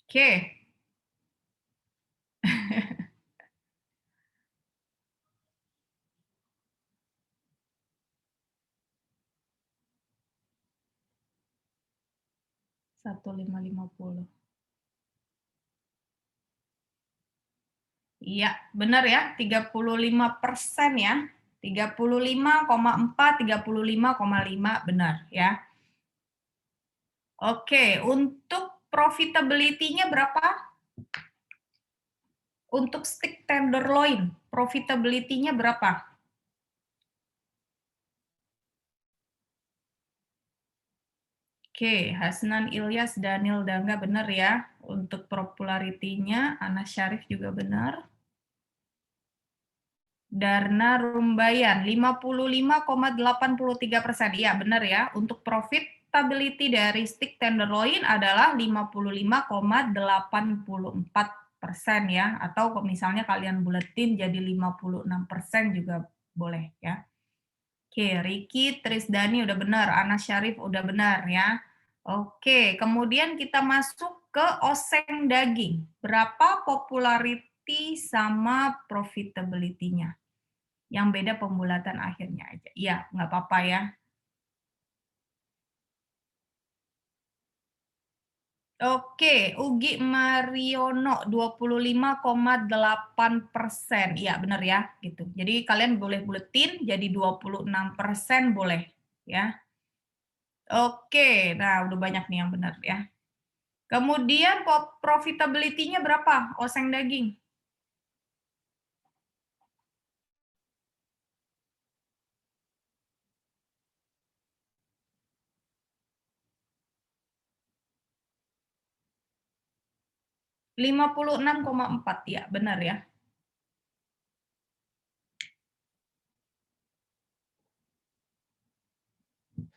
Oke. Satu 550. Iya, benar ya, 35% ya. 35,4, 35,5 benar ya. Oke, untuk profitability-nya berapa? Untuk steak tenderloin, profitability-nya berapa? Oke, Hasnan Ilyas, Daniel Dangga benar ya. Untuk popularity-nya, Anas Syarif juga benar. Darna Rumbayan, 55,83%. Iya, benar ya. Untuk profitability dari steak tenderloin adalah 55,84% ya. Atau kalau misalnya kalian buletin jadi 56% juga boleh ya. Oke, Riki Trisdani udah benar, Anas Syarif udah benar ya. Oke, kemudian kita masuk ke oseng daging. Berapa popularity sama profitability-nya? Yang beda pembulatan akhirnya aja. Iya, nggak apa-apa ya. Oke, Ugi Mariono 25,8%. Iya, benar ya, gitu. Jadi kalian boleh buletin jadi 26% boleh, ya. Oke, nah udah banyak nih yang benar ya. Kemudian profitability-nya berapa? Oseng daging. 56,4 ya, benar ya.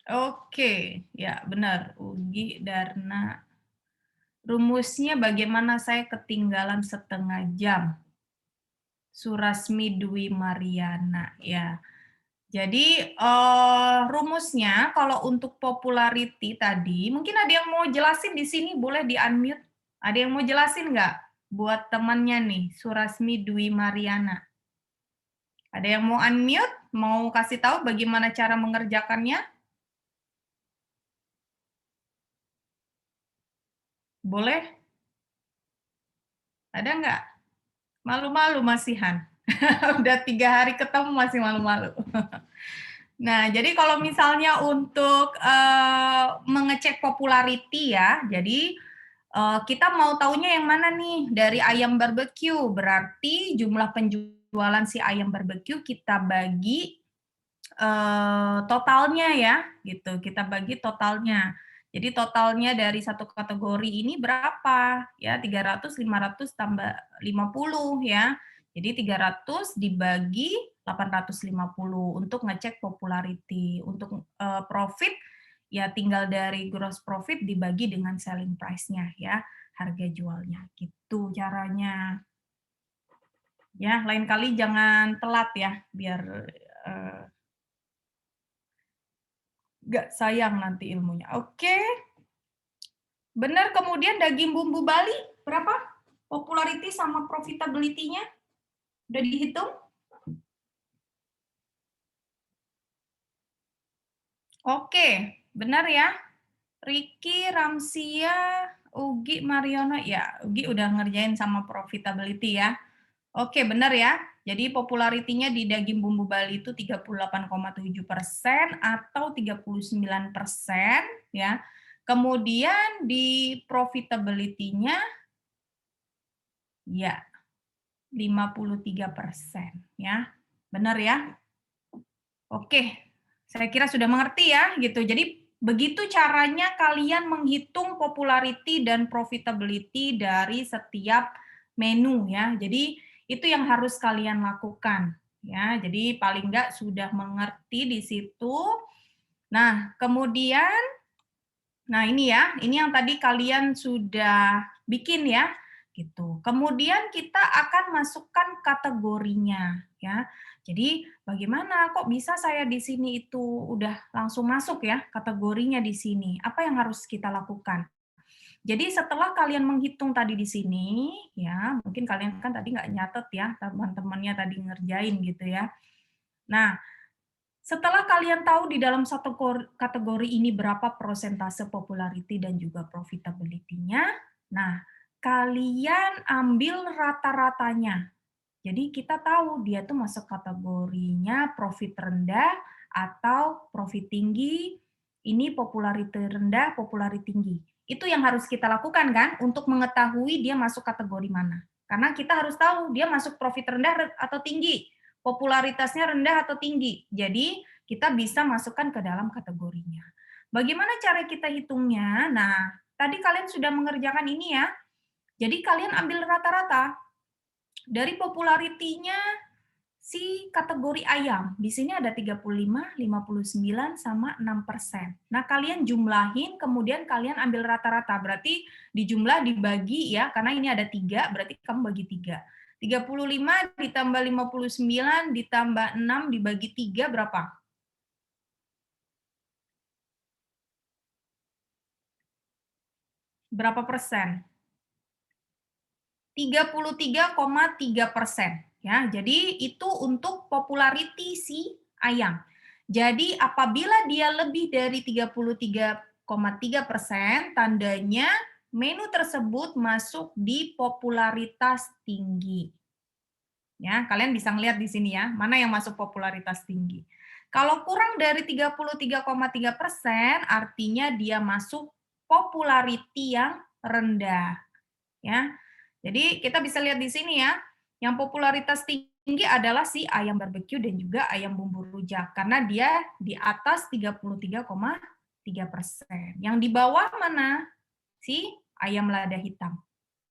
Oke, ya benar. Ugi Darna. Rumusnya bagaimana saya ketinggalan setengah jam? Surasmi Dwi Mariana, ya. Jadi rumusnya kalau untuk popularity tadi, mungkin ada yang mau jelasin di sini, boleh di-unmute. Ada yang mau jelasin nggak buat temannya nih, Surasmi Dwi Mariana? Ada yang mau unmute? Mau kasih tahu bagaimana cara mengerjakannya? Boleh? Ada nggak? Malu-malu masihan. Udah 3 hari ketemu masih malu-malu. Nah, jadi kalau misalnya untuk mengecek popularity ya, jadi kita mau taunya yang mana nih? Dari ayam barbeque, berarti jumlah penjualan si ayam barbeque kita bagi totalnya ya, gitu. Kita bagi totalnya. Jadi totalnya dari satu kategori ini berapa? Ya, 300, 500 tambah 50 ya. Jadi 300 dibagi 850 untuk ngecek popularity. Untuk profit ya tinggal dari gross profit dibagi dengan selling price-nya ya, harga jualnya. Gitu caranya. Ya, lain kali jangan telat ya, biar nggak sayang nanti ilmunya. Oke. Benar, kemudian daging bumbu Bali, berapa? Popularity sama profitability-nya? Udah dihitung? Oke, benar ya. Ricky, Ramsia, Ugi, Mariono. Ya, Ugi udah ngerjain sama profitability ya. Oke, benar ya. Jadi popularity-nya di daging bumbu Bali itu 38,7% atau 39% ya. Kemudian di profitability-nya ya 53% ya. Benar ya? Oke. Saya kira sudah mengerti ya gitu. Jadi begitu caranya kalian menghitung popularity dan profitability dari setiap menu ya. Jadi itu yang harus kalian lakukan ya. Jadi paling enggak sudah mengerti di situ. Nah, kemudian ini ya, ini yang tadi kalian sudah bikin ya, gitu. Kemudian kita akan masukkan kategorinya ya. Jadi bagaimana kok bisa saya di sini itu udah langsung masuk ya kategorinya di sini? Apa yang harus kita lakukan? Jadi setelah kalian menghitung tadi di sini ya, mungkin kalian kan tadi nggak nyatet ya, teman-temannya tadi ngerjain gitu ya. Nah, setelah kalian tahu di dalam satu kategori ini berapa persentase popularity dan juga profitability-nya, nah, kalian ambil rata-ratanya. Jadi kita tahu dia tuh masuk kategorinya profit rendah atau profit tinggi, ini popularity rendah, popularity tinggi. Itu yang harus kita lakukan kan untuk mengetahui dia masuk kategori mana. Karena kita harus tahu dia masuk profit rendah atau tinggi, popularitasnya rendah atau tinggi. Jadi kita bisa masukkan ke dalam kategorinya. Bagaimana cara kita hitungnya? Nah, tadi kalian sudah mengerjakan ini ya. Jadi kalian ambil rata-rata dari popularity-nya si kategori ayam. Di sini ada 35, 59, sama 6%. Nah, kalian jumlahin, kemudian kalian ambil rata-rata. Berarti dijumlah dibagi ya, karena ini ada 3, berarti kamu bagi 3. 35 ditambah 59 ditambah 6 dibagi 3 berapa? Berapa persen? 33,3%. Ya, jadi itu untuk popularity si ayam. Jadi apabila dia lebih dari 33,3%, tandanya menu tersebut masuk di popularitas tinggi. Ya, kalian bisa ngelihat di sini ya, mana yang masuk popularitas tinggi. Kalau kurang dari 33,3%, artinya dia masuk popularity yang rendah. Ya, jadi kita bisa lihat di sini ya, yang popularitas tinggi adalah si ayam barbeque dan juga ayam bumbu rujak, karena dia di atas 33,3%. Yang di bawah mana? Si ayam lada hitam.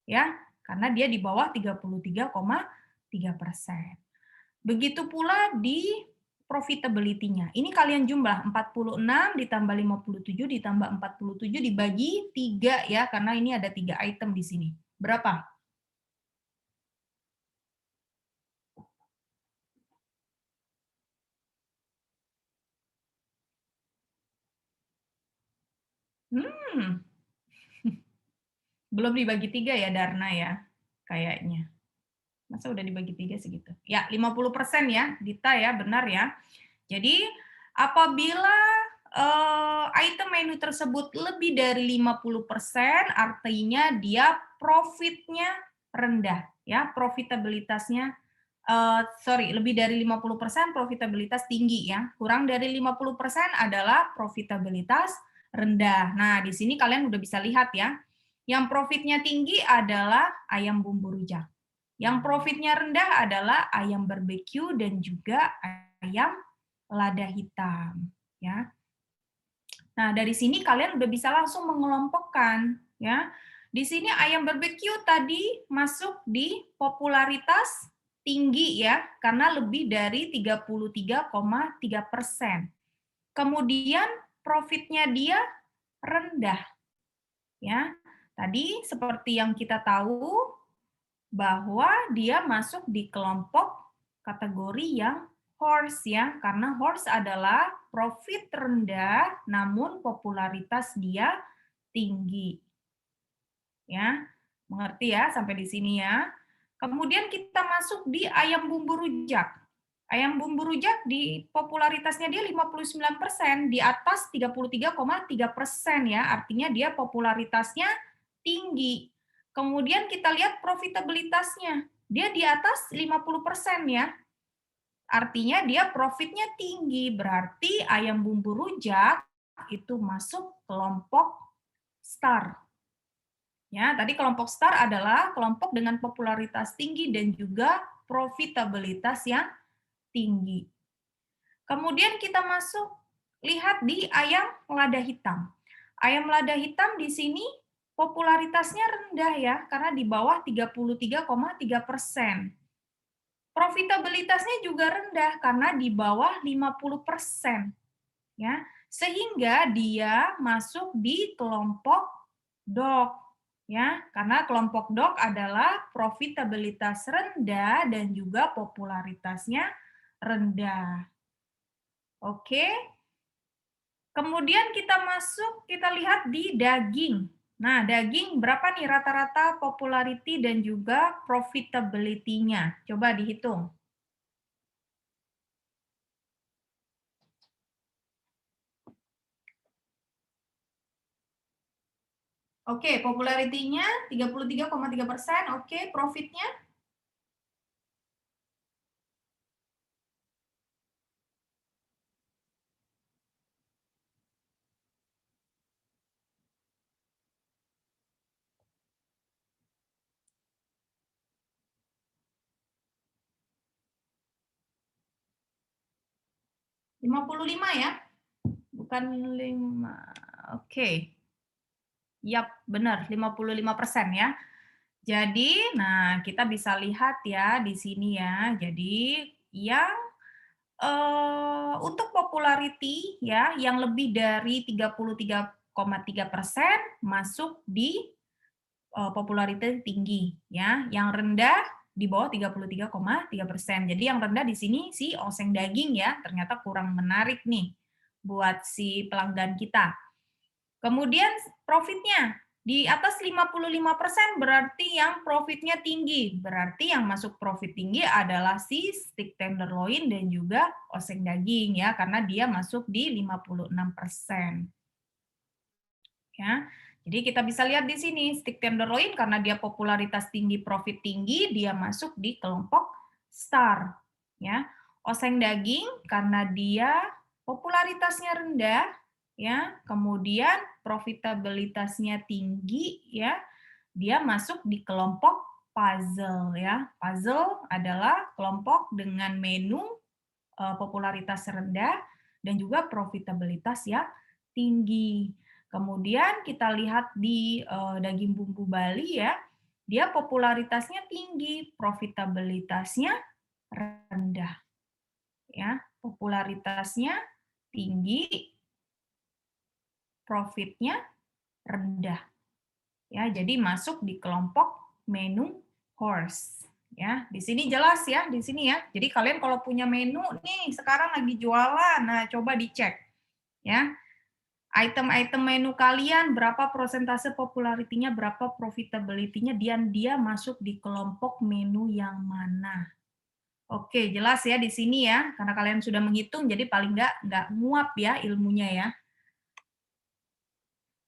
Ya, karena dia di bawah 33,3%. Begitu pula di profitability-nya. Ini kalian jumlah 46 ditambah 57 ditambah 47 dibagi 3 ya, karena ini ada 3 item di sini. Berapa? Belum dibagi 3 ya, Darna ya, kayaknya. Masa udah dibagi 3 segitu? Ya, 50% ya, Dita ya, benar ya. Jadi, apabila item menu tersebut lebih dari 50%, artinya dia profitnya rendah, ya, profitabilitasnya, lebih dari 50% profitabilitas tinggi ya. Kurang dari 50% adalah profitabilitas rendah. Nah, di sini kalian udah bisa lihat ya. Yang profitnya tinggi adalah ayam bumbu rujak. Yang profitnya rendah adalah ayam barbeque dan juga ayam lada hitam, ya. Nah, dari sini kalian udah bisa langsung mengelompokkan, ya. Di sini ayam barbeque tadi masuk di popularitas tinggi ya, karena lebih dari 33,3%. Kemudian profitnya dia rendah, ya. Tadi seperti yang kita tahu bahwa dia masuk di kelompok kategori yang horse ya, karena horse adalah profit rendah namun popularitas dia tinggi. Ya, mengerti ya sampai di sini ya. Kemudian kita masuk di ayam bumbu rujak. Ayam bumbu rujak di popularitasnya dia 59%, di atas 33,3% ya, artinya dia popularitasnya tinggi. Kemudian kita lihat profitabilitasnya, dia di atas 50% ya, artinya dia profitnya tinggi, berarti ayam bumbu rujak itu masuk kelompok star. Ya, tadi kelompok star adalah kelompok dengan popularitas tinggi dan juga profitabilitas yang tinggi. Kemudian kita masuk lihat di ayam lada hitam. Ayam lada hitam di sini popularitasnya rendah ya, karena di bawah 33,3%. Profitabilitasnya juga rendah karena di bawah 50%. Ya, sehingga dia masuk di kelompok dog. Ya, karena kelompok dog adalah profitabilitas rendah dan juga popularitasnya rendah. Oke. Kemudian kita masuk, kita lihat di daging. Nah, daging berapa nih rata-rata popularity dan juga profitability-nya? Coba dihitung. Oke, popularity-nya 33,3%. Oke, profit-nya? $55 ya? Bukan 5. Oke. Yap, benar, 55% ya. Jadi, nah kita bisa lihat ya di sini ya. Jadi, yang untuk popularity ya, yang lebih dari 33,3% masuk di popularity tinggi ya. Yang rendah di bawah 33,3%. Jadi yang rendah di sini si oseng daging ya, ternyata kurang menarik nih buat si pelanggan kita. Kemudian profitnya, Di atas 55% berarti yang profitnya tinggi. Berarti yang masuk profit tinggi adalah si steak tenderloin dan juga oseng daging ya, karena dia masuk di 56%. Ya. Jadi kita bisa lihat di sini steak tenderloin karena dia popularitas tinggi, profit tinggi, dia masuk di kelompok star. Ya. Oseng daging karena dia popularitasnya rendah, ya, kemudian profitabilitasnya tinggi, ya, dia masuk di kelompok puzzle, ya. Puzzle adalah kelompok dengan menu popularitas rendah dan juga profitabilitas yang tinggi. Kemudian kita lihat di daging bumbu Bali, ya, dia popularitasnya tinggi, profitabilitasnya rendah, ya, popularitasnya tinggi, profitnya rendah. Ya, jadi masuk di kelompok menu horse. Ya, di sini jelas ya, di sini ya. Jadi kalian kalau punya menu nih sekarang lagi jualan, nah coba dicek. Ya. Item-item menu kalian berapa persentase popularitinya, berapa profitability-nya, dan dia masuk di kelompok menu yang mana. Oke, jelas ya di sini ya, karena kalian sudah menghitung, jadi paling nggak nguap ya ilmunya ya.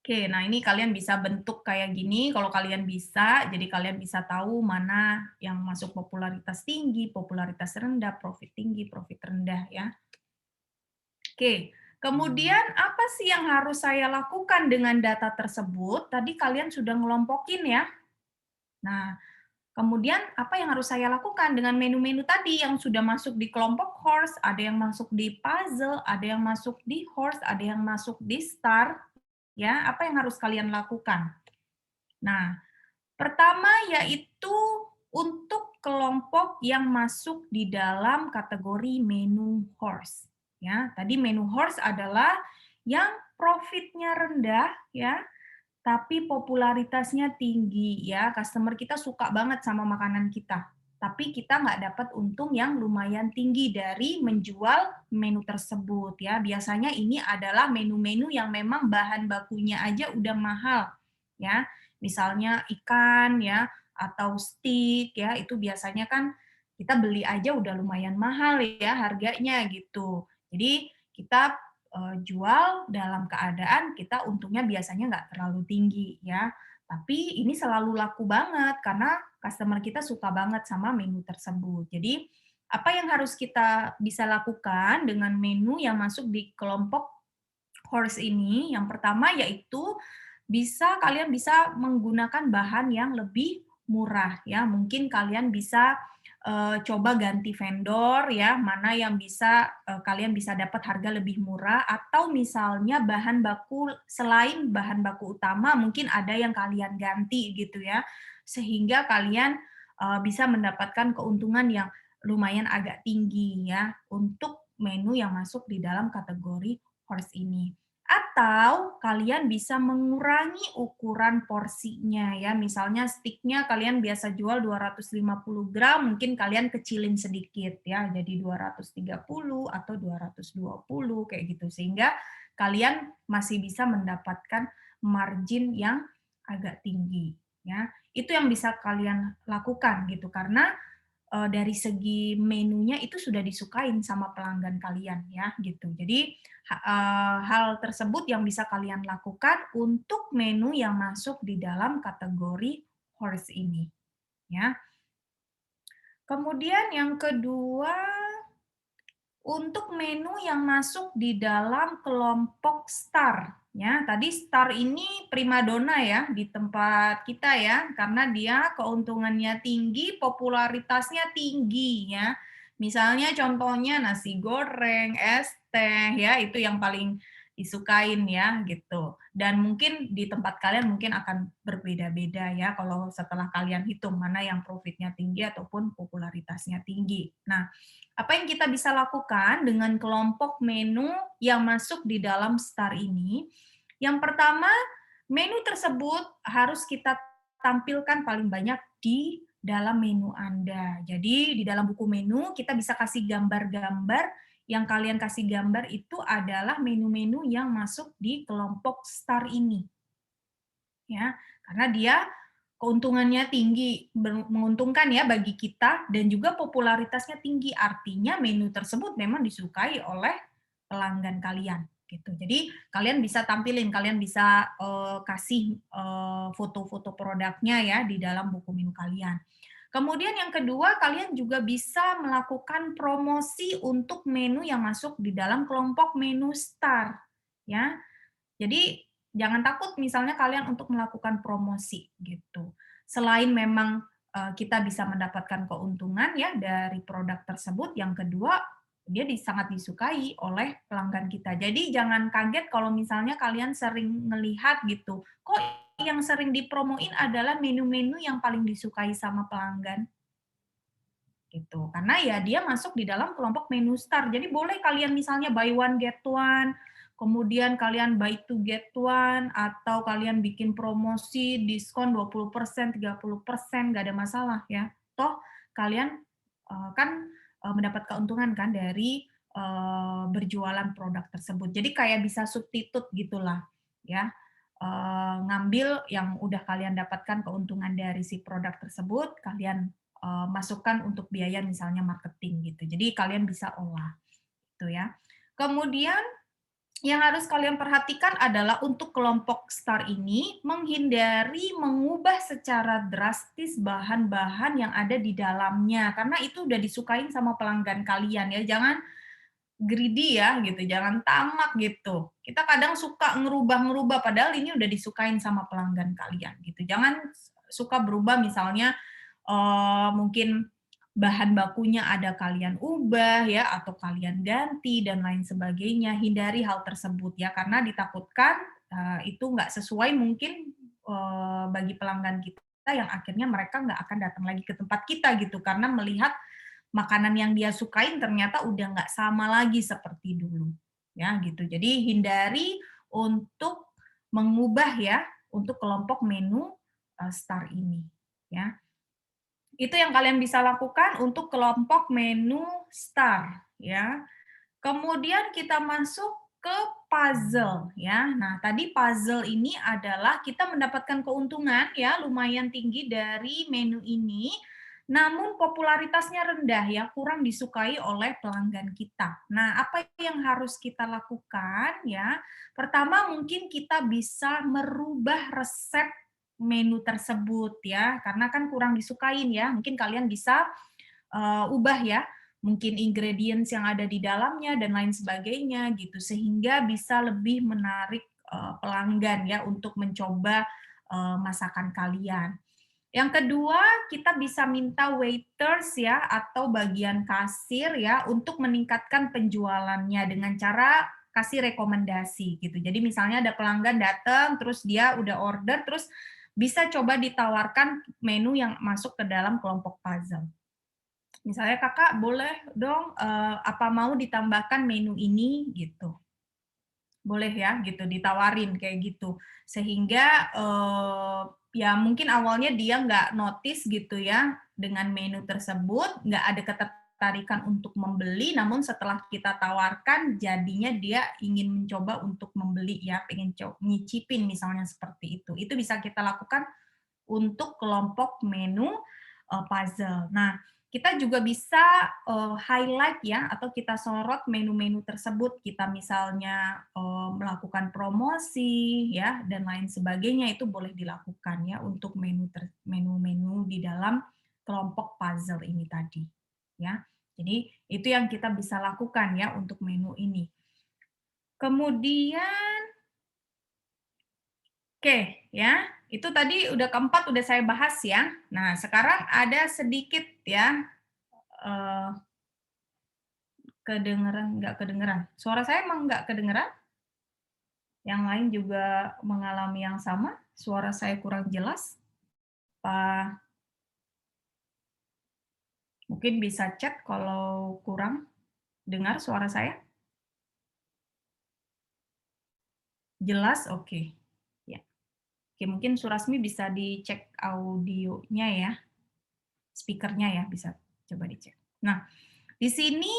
Oke, nah ini kalian bisa bentuk kayak gini, kalau kalian bisa, jadi kalian bisa tahu mana yang masuk popularitas tinggi, popularitas rendah, profit tinggi, profit rendah ya. Oke, kemudian apa sih yang harus saya lakukan dengan data tersebut? Tadi kalian sudah ngelompokin ya. Nah, kemudian apa yang harus saya lakukan dengan menu-menu tadi yang sudah masuk di kelompok horse, ada yang masuk di puzzle, ada yang masuk di horse, ada yang masuk di star, ya, apa yang harus kalian lakukan? Nah, pertama yaitu untuk kelompok yang masuk di dalam kategori menu horse. Ya, tadi menu horse adalah yang profitnya rendah, ya, tapi popularitasnya tinggi, ya. Customer kita suka banget sama makanan kita, tapi kita nggak dapat untung yang lumayan tinggi dari menjual menu tersebut, ya. Biasanya ini adalah menu-menu yang memang bahan bakunya aja udah mahal, ya. Misalnya ikan, ya, atau steak, ya, itu biasanya kan kita beli aja udah lumayan mahal ya harganya gitu. Jadi kita jual dalam keadaan kita untungnya biasanya nggak terlalu tinggi ya. Tapi ini selalu laku banget karena customer kita suka banget sama menu tersebut. Jadi apa yang harus kita bisa lakukan dengan menu yang masuk di kelompok horse ini? Yang pertama yaitu kalian bisa menggunakan bahan yang lebih murah ya. Mungkin kalian bisa coba ganti vendor ya, mana yang bisa kalian bisa dapat harga lebih murah, atau misalnya bahan baku selain bahan baku utama mungkin ada yang kalian ganti gitu ya, sehingga kalian bisa mendapatkan keuntungan yang lumayan agak tinggi ya untuk menu yang masuk di dalam kategori horse ini. Atau kalian bisa mengurangi ukuran porsinya ya. Misalnya sticknya kalian biasa jual 250 gram, mungkin kalian kecilin sedikit ya, jadi 230 atau 220 kayak gitu. Sehingga kalian masih bisa mendapatkan margin yang agak tinggi ya. Itu yang bisa kalian lakukan gitu karena dari segi menunya itu sudah disukain sama pelanggan kalian ya gitu. Jadi hal tersebut yang bisa kalian lakukan untuk menu yang masuk di dalam kategori horse ini ya. Kemudian yang kedua, untuk menu yang masuk di dalam kelompok star ya. Tadi star ini primadona ya di tempat kita ya, karena dia keuntungannya tinggi, popularitasnya tinggi ya. Misalnya contohnya nasi goreng, es teh ya, itu yang paling disukain ya gitu. Dan mungkin di tempat kalian mungkin akan berbeda-beda ya kalau setelah kalian hitung mana yang profitnya tinggi ataupun popularitasnya tinggi. Nah, apa yang kita bisa lakukan dengan kelompok menu yang masuk di dalam star ini? Yang pertama, menu tersebut harus kita tampilkan paling banyak di dalam menu Anda. Jadi di dalam buku menu kita bisa kasih gambar-gambar, yang kalian kasih gambar itu adalah menu-menu yang masuk di kelompok star ini. ya, karena dia keuntungannya tinggi, menguntungkan ya bagi kita, dan juga popularitasnya tinggi, artinya menu tersebut memang disukai oleh pelanggan kalian gitu. Jadi kalian bisa tampilin, kalian bisa kasih foto-foto produknya ya di dalam buku menu kalian. Kemudian yang kedua, kalian juga bisa melakukan promosi untuk menu yang masuk di dalam kelompok menu star ya. Jadi jangan takut misalnya kalian untuk melakukan promosi gitu. Selain memang kita bisa mendapatkan keuntungan ya dari produk tersebut, yang kedua dia sangat disukai oleh pelanggan kita. Jadi jangan kaget kalau misalnya kalian sering melihat gitu, kok yang sering dipromoin adalah menu-menu yang paling disukai sama pelanggan gitu. Karena ya dia masuk di dalam kelompok menu star. Jadi boleh kalian misalnya buy one get one, kemudian kalian buy two get one, atau kalian bikin promosi diskon 20%, 30%, nggak ada masalah ya. Toh kalian kan mendapat keuntungan kan dari berjualan produk tersebut. Jadi kayak bisa substitute gitulah ya. Ngambil yang udah kalian dapatkan keuntungan dari si produk tersebut, kalian masukkan untuk biaya misalnya marketing gitu. Jadi kalian bisa olah gitu ya. Kemudian yang harus kalian perhatikan adalah untuk kelompok star ini menghindari mengubah secara drastis bahan-bahan yang ada di dalamnya karena itu udah disukain sama pelanggan kalian ya. Jangan greedy ya gitu, jangan tamak gitu. Kita kadang suka ngerubah-ngerubah padahal ini udah disukain sama pelanggan kalian gitu. Jangan suka berubah misalnya mungkin bahan bakunya ada kalian ubah ya atau kalian ganti dan lain sebagainya. Hindari hal tersebut ya karena ditakutkan itu nggak sesuai mungkin bagi pelanggan kita yang akhirnya mereka nggak akan datang lagi ke tempat kita gitu karena melihat makanan yang dia sukain ternyata udah nggak sama lagi seperti dulu ya gitu. Jadi hindari untuk mengubah ya untuk kelompok menu star ini ya. Itu yang kalian bisa lakukan untuk kelompok menu star ya. Kemudian kita masuk ke puzzle ya. Nah, tadi puzzle ini adalah kita mendapatkan keuntungan ya lumayan tinggi dari menu ini, namun popularitasnya rendah ya, kurang disukai oleh pelanggan kita. Nah, apa yang harus kita lakukan ya? Pertama mungkin kita bisa merubah resep menu tersebut ya, karena kan kurang disukain ya. Mungkin kalian bisa ubah ya mungkin ingredients yang ada di dalamnya dan lain sebagainya gitu sehingga bisa lebih menarik pelanggan ya untuk mencoba masakan kalian. Yang kedua, kita bisa minta waiters ya atau bagian kasir ya untuk meningkatkan penjualannya dengan cara kasih rekomendasi gitu. Jadi misalnya ada pelanggan datang terus dia udah order terus bisa coba ditawarkan menu yang masuk ke dalam kelompok puzzle. Misalnya kakak boleh dong apa mau ditambahkan menu ini gitu, boleh ya gitu ditawarin kayak gitu sehingga ya mungkin awalnya dia nggak notice gitu ya dengan menu tersebut, nggak ada ketertarikan untuk membeli, namun setelah kita tawarkan jadinya dia ingin mencoba untuk membeli ya, pengen nyicipin misalnya seperti itu bisa kita lakukan untuk kelompok menu puzzle. Nah, kita juga bisa highlight ya atau kita sorot menu-menu tersebut. Kita misalnya melakukan promosi ya dan lain sebagainya itu boleh dilakukan ya untuk menu-menu di dalam kelompok puzzle ini tadi ya. Jadi itu yang kita bisa lakukan ya untuk menu ini. Kemudian oke, ya. Itu tadi udah keempat udah saya bahas ya. Nah, sekarang ada sedikit ya kedengeran nggak kedengeran. Suara saya emang nggak kedengeran? Yang lain juga mengalami yang sama? Suara saya kurang jelas? Apa mungkin bisa chat kalau kurang dengar suara saya? Jelas? Oke. Ya. Oke, mungkin Surasmi bisa dicek audionya ya. Speakernya ya bisa coba dicek. Nah, di sini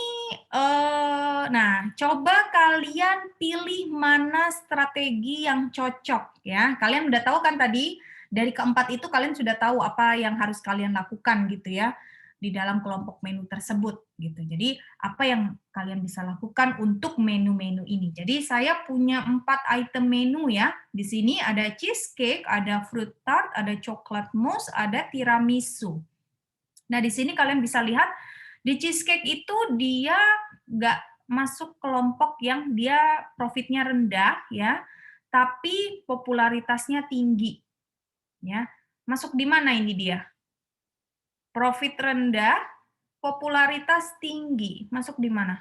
nah, coba kalian pilih mana strategi yang cocok ya. Kalian udah tahu kan tadi dari keempat itu kalian sudah tahu apa yang harus kalian lakukan gitu ya di dalam kelompok menu tersebut gitu. Jadi apa yang kalian bisa lakukan untuk menu-menu ini. Jadi saya punya 4 item menu ya. Di sini ada cheesecake, ada fruit tart, ada coklat mousse, ada tiramisu. Nah, di sini kalian bisa lihat di cheesecake itu dia nggak masuk kelompok yang dia profitnya rendah ya, tapi popularitasnya tinggi ya. Masuk di mana ini dia? Profit rendah, popularitas tinggi. Masuk di mana?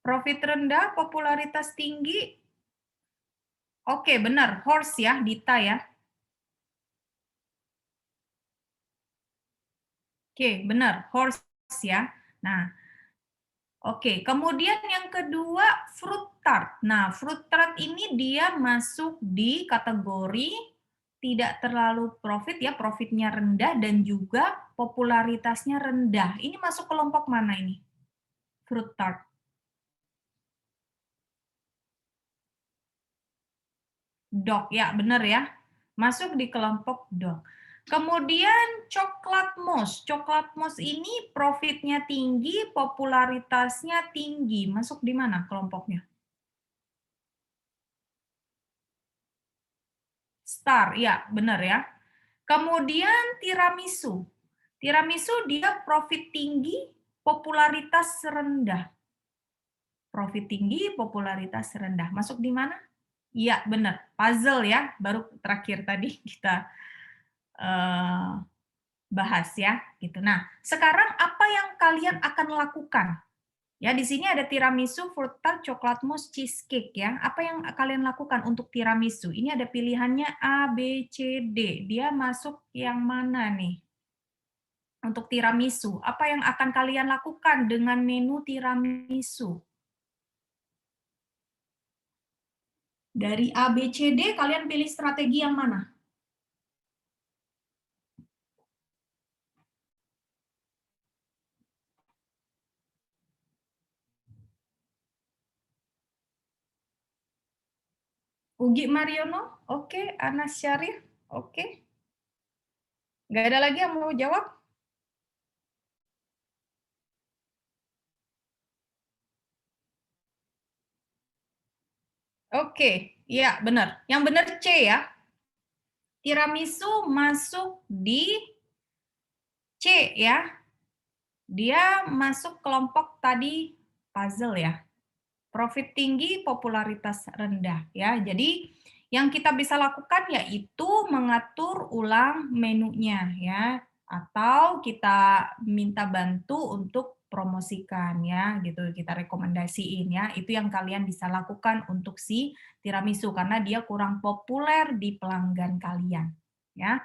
Profit rendah, popularitas tinggi. Oke, benar. Horse ya, Dita ya. Oke, benar. Horse ya. Nah, oke. Kemudian yang kedua, fruit tart. Nah, fruit tart ini dia masuk di kategori tidak terlalu profit ya, profitnya rendah dan juga popularitasnya rendah. Ini masuk kelompok mana ini? Fruit tart. Dog, ya benar ya. Masuk di kelompok dog. Kemudian coklat mousse. Coklat mousse ini profitnya tinggi, popularitasnya tinggi. Masuk di mana kelompoknya? Star, ya benar ya. Kemudian tiramisu. Tiramisu dia profit tinggi, popularitas rendah. Profit tinggi, popularitas rendah. Masuk di mana? Iya, benar. Puzzle ya, baru terakhir tadi kita bahas ya, gitu. Nah, sekarang apa yang kalian akan lakukan? Ya, di sini ada tiramisu, fruit tart, coklat mousse, cheesecake ya. Apa yang kalian lakukan untuk tiramisu? Ini ada pilihannya A, B, C, D. Dia masuk yang mana nih? Untuk tiramisu, apa yang akan kalian lakukan dengan menu tiramisu? Dari A, B, C, D, kalian pilih strategi yang mana? Ugi Mariono, oke. Anas Syarif, oke. Nggak ada lagi yang mau jawab? Oke, iya benar. Yang benar C ya. Tiramisu masuk di C ya. Dia masuk kelompok tadi puzzle ya. Profit tinggi, popularitas rendah ya. Jadi yang kita bisa lakukan yaitu mengatur ulang menunya ya, atau kita minta bantu untuk promosikan ya, gitu kita rekomendasiin ya. Itu yang kalian bisa lakukan untuk si tiramisu karena dia kurang populer di pelanggan kalian ya.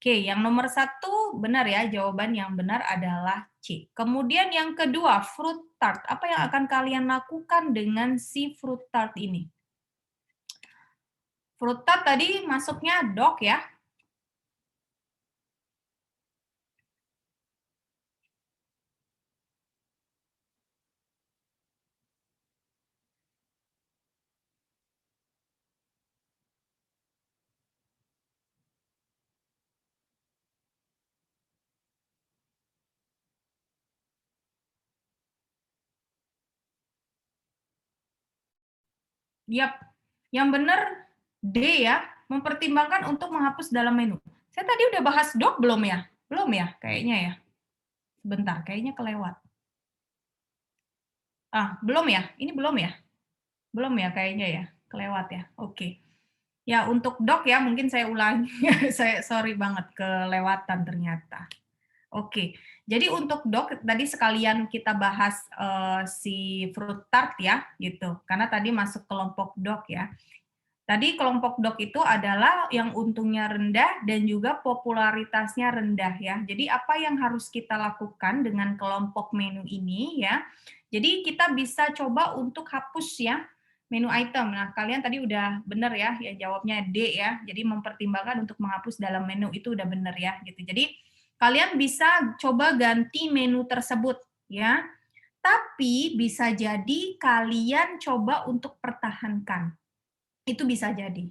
Oke, yang nomor 1 benar ya, jawaban yang benar adalah C. Kemudian yang kedua, fruit tart. Apa yang akan kalian lakukan dengan si fruit tart ini? Fruit tart tadi masuknya dog ya. Yap, yang benar D ya, mempertimbangkan untuk menghapus dalam menu. Saya tadi udah bahas dog belum ya? Belum ya, kayaknya ya. Sebentar, kayaknya kelewat. Belum ya? Ini belum ya? Belum ya kayaknya ya, kelewat ya. Oke. Ya, untuk dog ya, mungkin saya ulangi. Saya sorry banget, kelewatan ternyata. Oke, jadi untuk dog, tadi sekalian kita bahas si fruit tart ya, gitu. Karena tadi masuk kelompok dog ya. Tadi kelompok dog itu adalah yang untungnya rendah dan juga popularitasnya rendah ya. Jadi apa yang harus kita lakukan dengan kelompok menu ini ya? Jadi kita bisa coba untuk hapus ya menu item. Nah, kalian tadi udah benar ya, ya jawabnya D ya. Jadi mempertimbangkan untuk menghapus dalam menu itu udah benar ya gitu. Jadi kalian bisa coba ganti menu tersebut ya. Tapi bisa jadi kalian coba untuk pertahankan. Itu bisa jadi.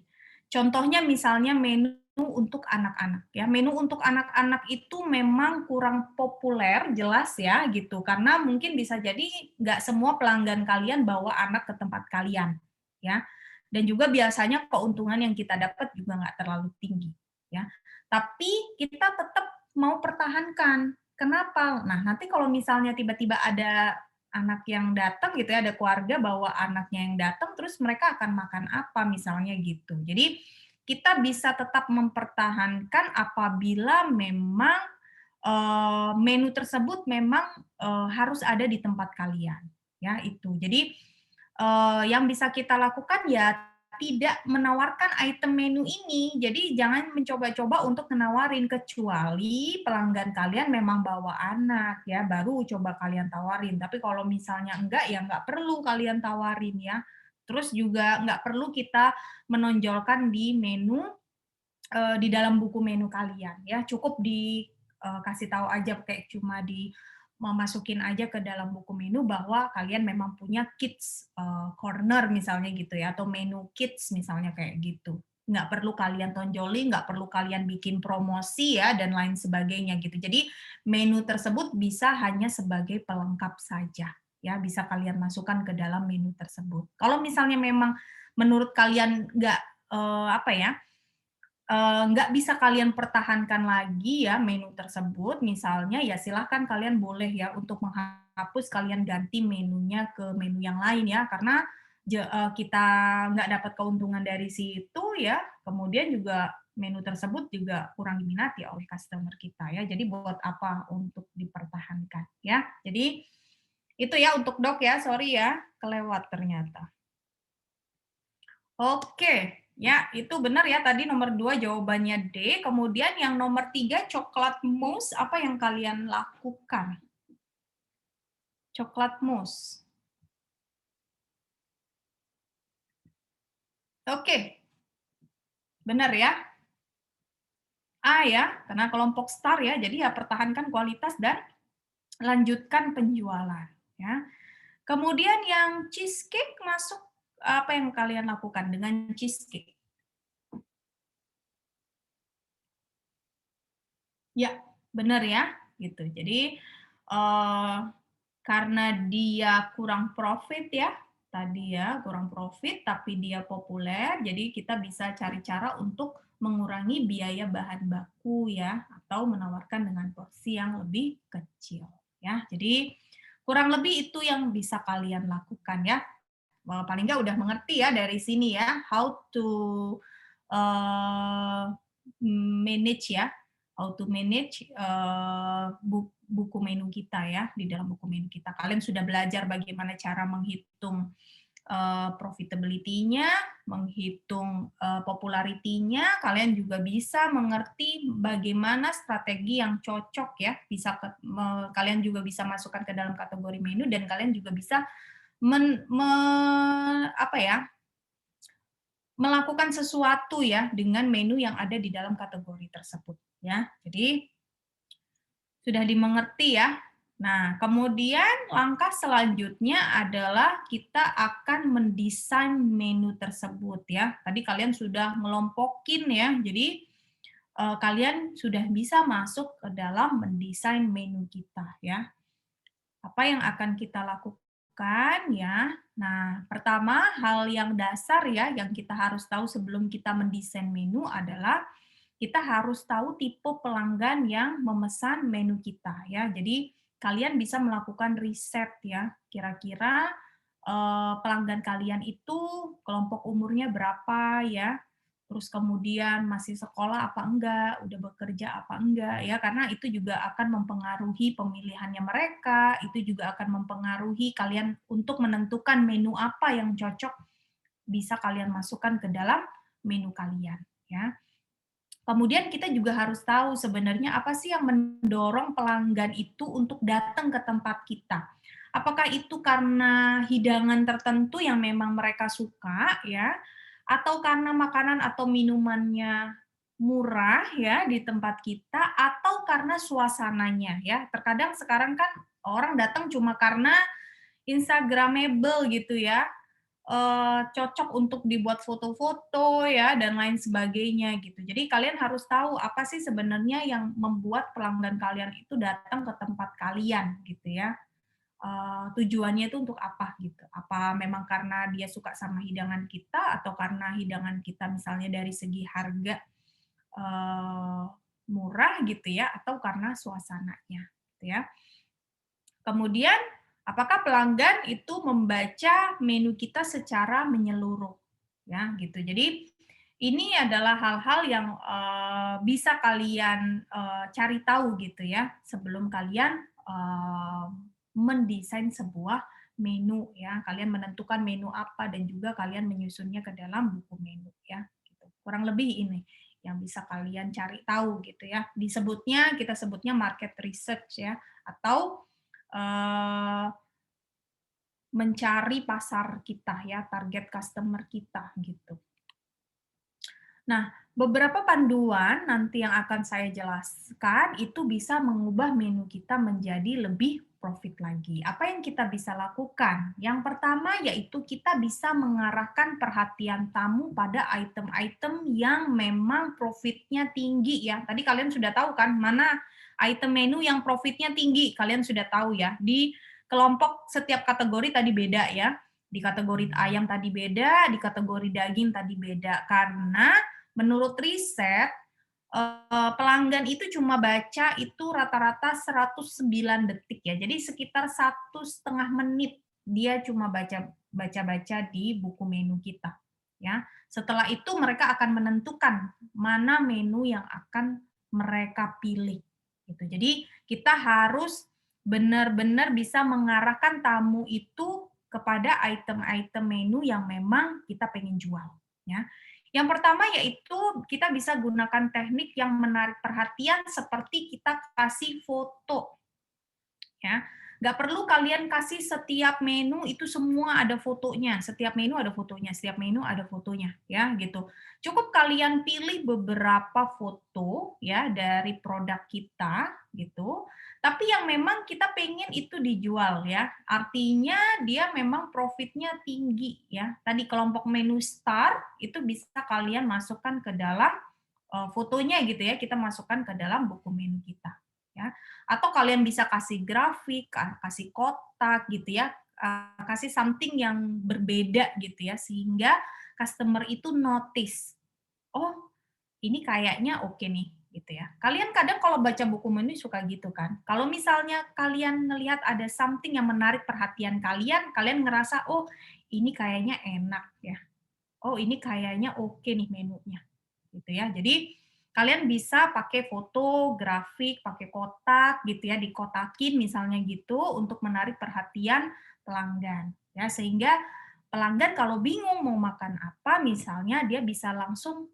Contohnya misalnya menu untuk anak-anak ya. Menu untuk anak-anak itu memang kurang populer jelas ya gitu. Karena mungkin bisa jadi nggak semua pelanggan kalian bawa anak ke tempat kalian ya. Dan juga biasanya keuntungan yang kita dapat juga nggak terlalu tinggi ya. Tapi kita tetap mau pertahankan. Kenapa? Nah, nanti kalau misalnya tiba-tiba ada anak yang datang gitu ya, ada keluarga bawa anaknya yang datang, terus mereka akan makan apa misalnya gitu. Jadi kita bisa tetap mempertahankan apabila memang menu tersebut memang harus ada di tempat kalian, ya itu. Jadi yang bisa kita lakukan ya tidak menawarkan item menu ini. Jadi jangan mencoba-coba untuk menawarin kecuali pelanggan kalian memang bawa anak ya, baru coba kalian tawarin. Tapi kalau misalnya enggak ya enggak perlu kalian tawarin ya. Terus juga enggak perlu kita menonjolkan di menu di dalam buku menu kalian ya. Cukup dikasih tahu aja kayak cuma memasukin aja ke dalam buku menu bahwa kalian memang punya kids corner misalnya gitu ya, atau menu kids misalnya kayak gitu. Nggak perlu kalian tonjolin, nggak perlu kalian bikin promosi ya, dan lain sebagainya gitu. Jadi menu tersebut bisa hanya sebagai pelengkap saja ya, bisa kalian masukkan ke dalam menu tersebut. Kalau misalnya memang menurut kalian nggak nggak bisa kalian pertahankan lagi ya menu tersebut, misalnya ya silahkan kalian boleh ya untuk menghapus, kalian ganti menunya ke menu yang lain ya, karena kita nggak dapat keuntungan dari situ ya, kemudian juga menu tersebut juga kurang diminati oleh customer kita ya, jadi buat apa untuk dipertahankan ya. Jadi itu ya untuk Dok ya, sorry ya, kelewat ternyata. Oke, ya itu benar ya tadi nomor 2 jawabannya D. Kemudian yang nomor 3 coklat mousse, apa yang kalian lakukan? Coklat mousse. Oke, benar ya. A ya, karena kelompok star ya, jadi ya pertahankan kualitas dan lanjutkan penjualan. Ya. Kemudian yang cheesecake masuk, apa yang kalian lakukan dengan cheesecake? Ya, benar ya, gitu. Jadi karena dia kurang profit ya, tadi ya, kurang profit tapi dia populer, jadi kita bisa cari cara untuk mengurangi biaya bahan baku ya, atau menawarkan dengan porsi yang lebih kecil ya. Jadi kurang lebih itu yang bisa kalian lakukan ya. Paling nggak udah mengerti ya dari sini ya, how to manage ya, how to manage buku menu kita ya, di dalam buku menu kita. Kalian sudah belajar bagaimana cara menghitung profitability-nya, menghitung popularity-nya, kalian juga bisa mengerti bagaimana strategi yang cocok ya, kalian juga bisa masukkan ke dalam kategori menu, dan kalian juga bisa melakukan sesuatu ya dengan menu yang ada di dalam kategori tersebut ya. Jadi sudah dimengerti ya. Nah, kemudian langkah selanjutnya adalah kita akan mendesain menu tersebut ya. Tadi kalian sudah ngelompokin ya. Jadi kalian sudah bisa masuk ke dalam mendesain menu kita ya. Apa yang akan kita lakukan ya? Nah, pertama hal yang dasar ya yang kita harus tahu sebelum kita mendesain menu adalah kita harus tahu tipe pelanggan yang memesan menu kita ya. Jadi kalian bisa melakukan riset ya. Kira-kira pelanggan kalian itu kelompok umurnya berapa ya? Terus kemudian masih sekolah apa enggak, udah bekerja apa enggak ya, karena itu juga akan mempengaruhi pemilihannya mereka, itu juga akan mempengaruhi kalian untuk menentukan menu apa yang cocok bisa kalian masukkan ke dalam menu kalian ya. Kemudian kita juga harus tahu sebenarnya apa sih yang mendorong pelanggan itu untuk datang ke tempat kita. Apakah itu karena hidangan tertentu yang memang mereka suka ya, atau karena makanan atau minumannya murah ya di tempat kita, atau karena suasananya ya. Terkadang sekarang kan orang datang cuma karena instagramable gitu ya, cocok untuk dibuat foto-foto ya dan lain sebagainya gitu. Jadi kalian harus tahu apa sih sebenarnya yang membuat pelanggan kalian itu datang ke tempat kalian gitu ya. Tujuannya itu untuk apa gitu. Apa memang karena dia suka sama hidangan kita atau karena hidangan kita misalnya dari segi harga murah gitu ya, atau karena suasananya gitu ya. Kemudian, apakah pelanggan itu membaca menu kita secara menyeluruh, ya gitu. Jadi ini adalah hal-hal yang bisa kalian cari tahu gitu ya sebelum kalian mendesain sebuah menu ya. Kalian menentukan menu apa dan juga kalian menyusunnya ke dalam buku menu ya. Gitu. Kurang lebih ini yang bisa kalian cari tahu gitu ya. Kita sebutnya market research ya, atau mencari pasar kita ya, target customer kita gitu. Nah, beberapa panduan nanti yang akan saya jelaskan itu bisa mengubah menu kita menjadi lebih profit lagi. Apa yang kita bisa lakukan? Yang pertama yaitu kita bisa mengarahkan perhatian tamu pada item-item yang memang profitnya tinggi ya. Tadi kalian sudah tahu kan mana item menu yang profitnya tinggi. Kalian sudah tahu ya. Di kelompok setiap kategori tadi beda ya. Di kategori ayam tadi beda, di kategori daging tadi beda. Karena menurut riset, pelanggan itu cuma baca itu rata-rata 109 detik ya. Jadi sekitar 1,5 menit dia cuma baca-baca di buku menu kita. Ya. Setelah itu mereka akan menentukan mana menu yang akan mereka pilih. Gitu. Jadi kita harus benar-benar bisa mengarahkan tamu itu kepada item-item menu yang memang kita pengen jual. Ya. Yang pertama yaitu kita bisa gunakan teknik yang menarik perhatian seperti kita kasih foto. Ya, nggak perlu kalian kasih setiap menu itu semua ada fotonya. Setiap menu ada fotonya, setiap menu ada fotonya, ya gitu. Cukup kalian pilih beberapa foto ya dari produk kita gitu. Tapi yang memang kita pengen itu dijual ya. Artinya dia memang profitnya tinggi ya. Tadi kelompok menu star itu bisa kalian masukkan ke dalam fotonya gitu ya. Kita masukkan ke dalam buku menu kita ya. Atau kalian bisa kasih grafik, kasih kotak gitu ya, kasih something yang berbeda gitu ya, sehingga customer itu notice, oh ini kayaknya oke nih gitu ya. Kalian kadang kalau baca buku menu suka gitu kan, kalau misalnya kalian ngelihat ada something yang menarik perhatian kalian, kalian ngerasa, oh ini kayaknya enak ya, oh ini kayaknya oke nih menunya gitu ya. Jadi kalian bisa pakai foto, grafik, pakai kotak gitu ya, dikotakin misalnya gitu untuk menarik perhatian pelanggan ya, sehingga pelanggan kalau bingung mau makan apa misalnya dia bisa langsung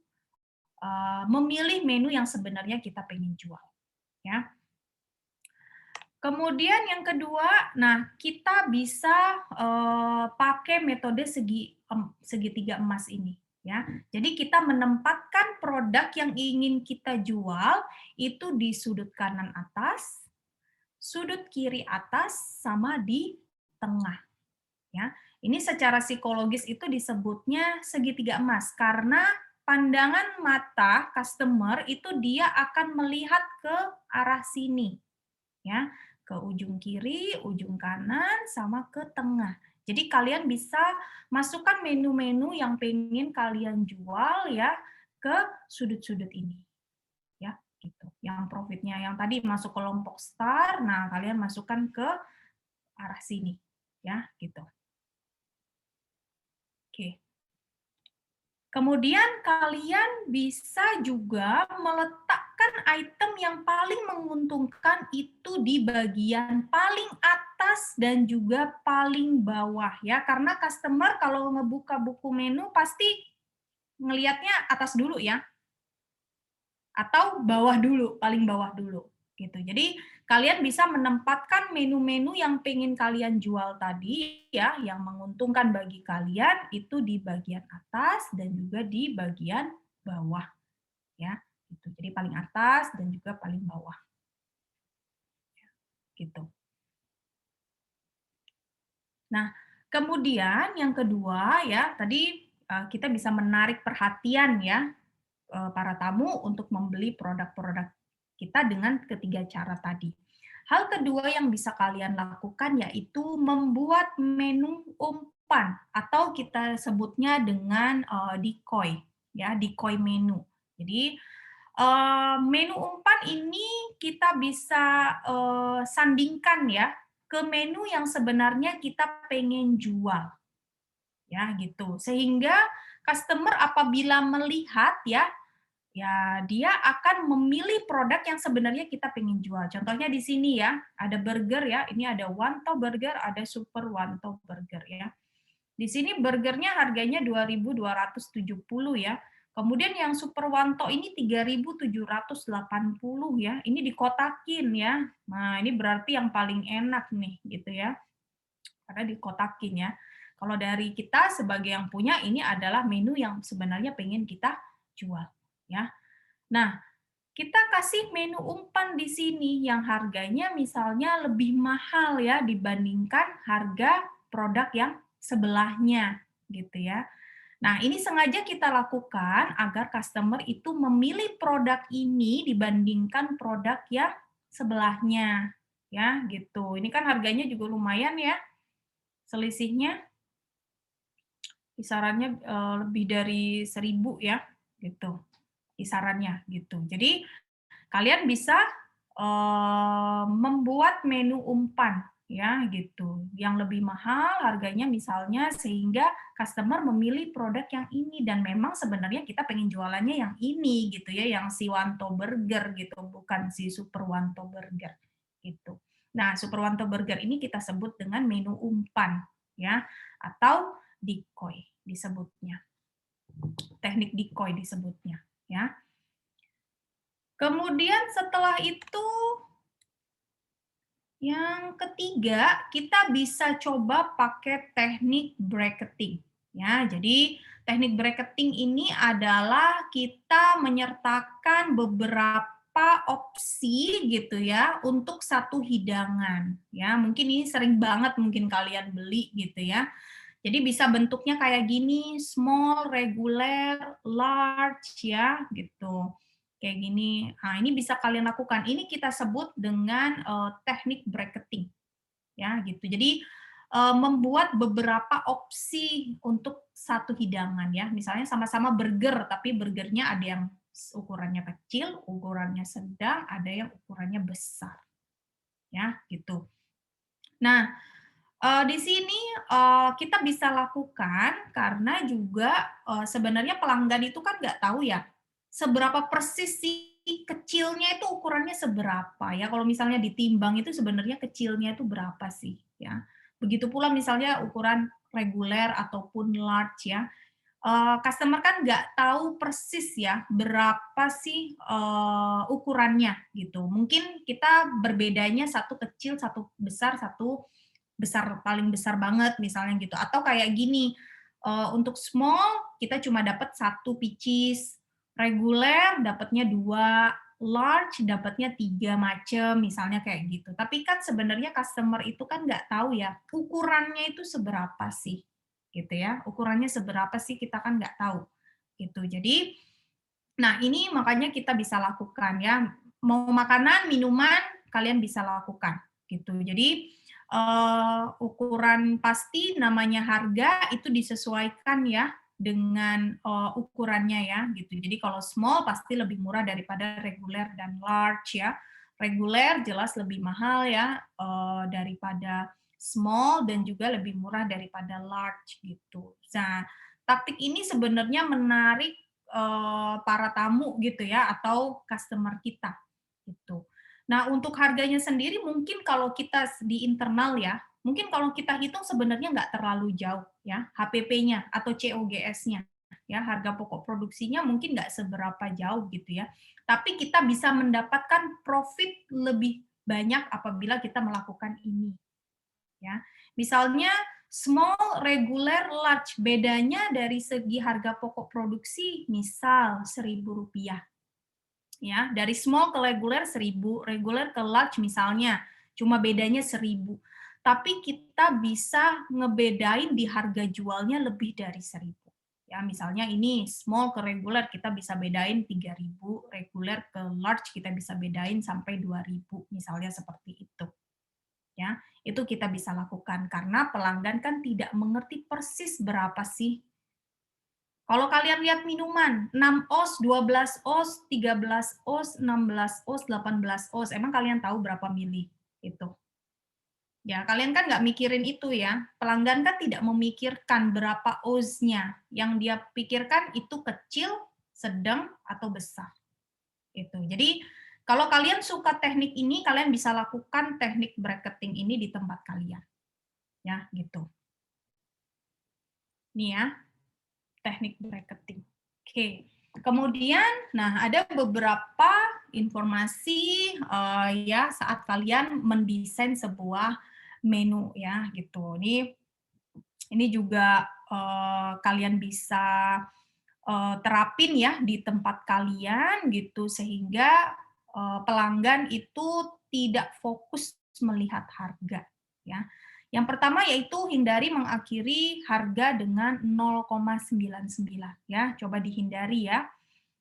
memilih menu yang sebenarnya kita pengen jual ya. Kemudian yang kedua, nah kita bisa pakai metode segitiga emas ini. Ya, jadi kita menempatkan produk yang ingin kita jual itu di sudut kanan atas, sudut kiri atas, sama di tengah. Ya, ini secara psikologis itu disebutnya segitiga emas karena pandangan mata customer itu dia akan melihat ke arah sini, ya, ke ujung kiri, ujung kanan, sama ke tengah. Jadi kalian bisa masukkan menu-menu yang pengen kalian jual ya ke sudut-sudut ini. Ya, gitu. Yang profitnya yang tadi masuk kelompok star, nah kalian masukkan ke arah sini. Ya, gitu. Oke. Kemudian kalian bisa juga meletakkan item yang paling menguntungkan itu di bagian paling atas dan juga paling bawah ya. Karena customer kalau ngebuka buku menu pasti ngelihatnya atas dulu ya. Atau bawah dulu, paling bawah dulu. gitu. Jadi kalian bisa menempatkan menu-menu yang pengen kalian jual tadi ya, yang menguntungkan bagi kalian itu di bagian atas dan juga di bagian bawah ya. Gitu. Jadi paling atas dan juga paling bawah. Gitu. Nah, kemudian yang kedua ya, tadi kita bisa menarik perhatian ya para tamu untuk membeli produk-produk kita dengan ketiga cara tadi. Hal kedua yang bisa kalian lakukan yaitu membuat menu umpan atau kita sebutnya dengan decoy ya, decoy menu. Jadi menu umpan ini kita bisa sandingkan ya ke menu yang sebenarnya kita pengen jual ya gitu. Sehingga customer apabila melihat ya dia akan memilih produk yang sebenarnya kita pengen jual. Contohnya di sini ya, ada burger ya, ini ada Wanto Burger, ada Super Wanto Burger ya. Di sini burgernya harganya 2.270 ya. Kemudian yang Super Wanto ini 3.780 ya. Ini dikotakin ya. Nah, ini berarti yang paling enak nih gitu ya. Karena dikotakin ya. Kalau dari kita sebagai yang punya, ini adalah menu yang sebenarnya pengen kita jual ya. Nah, kita kasih menu umpan di sini yang harganya misalnya lebih mahal ya dibandingkan harga produk yang sebelahnya gitu ya. Nah, ini sengaja kita lakukan agar customer itu memilih produk ini dibandingkan produk yang sebelahnya ya gitu. Ini kan harganya juga lumayan ya. Selisihnya kisarannya lebih dari 1.000 ya gitu. Kisarannya gitu. Jadi kalian bisa membuat menu umpan ya gitu yang lebih mahal harganya misalnya sehingga customer memilih produk yang ini dan memang sebenarnya kita pengen jualannya yang ini gitu ya yang si Wanto Burger gitu bukan si Super Wanto Burger gitu. Nah, Super Wanto Burger ini kita sebut dengan menu umpan ya atau decoy disebutnya. Teknik decoy disebutnya ya. Kemudian setelah itu yang ketiga, kita bisa coba pakai teknik bracketing. Ya, jadi teknik bracketing ini adalah kita menyertakan beberapa opsi gitu ya untuk satu hidangan. Ya, mungkin ini sering banget mungkin kalian beli gitu ya. Jadi bisa bentuknya kayak gini, small, regular, large ya gitu. Kayak gini. Nah, ini bisa kalian lakukan. Ini kita sebut dengan teknik bracketing. Ya, gitu. Jadi membuat beberapa opsi untuk satu hidangan ya. Misalnya sama-sama burger, tapi burgernya ada yang ukurannya kecil, ukurannya sedang, ada yang ukurannya besar. Ya, gitu. Nah, di sini kita bisa lakukan karena juga sebenarnya pelanggan itu kan nggak tahu ya seberapa persis sih kecilnya itu ukurannya seberapa ya. Kalau misalnya ditimbang itu sebenarnya kecilnya itu berapa sih ya. Begitu pula misalnya ukuran reguler ataupun large ya. Customer kan nggak tahu persis ya berapa sih ukurannya gitu. Mungkin kita berbedanya satu kecil, satu besar, satu besar paling besar banget misalnya gitu. Atau kayak gini, untuk small kita cuma dapat satu pieces, reguler dapatnya 2, large dapatnya 3 macam misalnya kayak gitu. Tapi kan sebenarnya customer itu kan nggak tahu ya ukurannya itu seberapa sih gitu ya. Ukurannya seberapa sih kita kan nggak tahu gitu. Jadi nah ini makanya kita bisa lakukan ya. Mau makanan, minuman kalian bisa lakukan gitu. Jadi ukuran pasti namanya harga itu disesuaikan ya dengan ukurannya ya gitu. Jadi kalau small pasti lebih murah daripada reguler dan large ya. Reguler jelas lebih mahal ya daripada small dan juga lebih murah daripada large gitu. Nah, taktik ini sebenarnya menarik para tamu gitu ya atau customer kita gitu. Nah, untuk harganya sendiri mungkin kalau kita di internal ya, mungkin kalau kita hitung sebenarnya nggak terlalu jauh ya, HPP-nya atau COGS-nya ya, harga pokok produksinya mungkin nggak seberapa jauh gitu ya, tapi kita bisa mendapatkan profit lebih banyak apabila kita melakukan ini, ya. Misalnya small, regular, large, bedanya dari segi harga pokok produksi misal Rp1.000, ya, dari small ke regular 1.000, regular ke large misalnya cuma bedanya 1.000, tapi kita bisa ngebedain di harga jualnya lebih dari 1.000. Ya, misalnya ini small ke regular kita bisa bedain 3.000, regular ke large kita bisa bedain sampai 2.000, misalnya seperti itu. Ya, itu kita bisa lakukan karena pelanggan kan tidak mengerti persis berapa sih. Kalau kalian lihat minuman, 6 oz, 12 oz, 13 oz, 16 oz, 18 oz, emang kalian tahu berapa mili? Itu. Ya, kalian kan nggak mikirin itu ya. Pelanggan kan tidak memikirkan berapa oz-nya. Yang dia pikirkan itu kecil, sedang, atau besar. Itu. Jadi, kalau kalian suka teknik ini, kalian bisa lakukan teknik bracketing ini di tempat kalian. Ya, gitu. Nih ya, teknik bracketing. Oke. Kemudian, nah ada beberapa informasi ya saat kalian mendesain sebuah menu ya gitu. Ini juga kalian bisa terapin ya di tempat kalian gitu sehingga pelanggan itu tidak fokus melihat harga ya. Yang pertama yaitu hindari mengakhiri harga dengan 0,99 ya. Coba dihindari ya.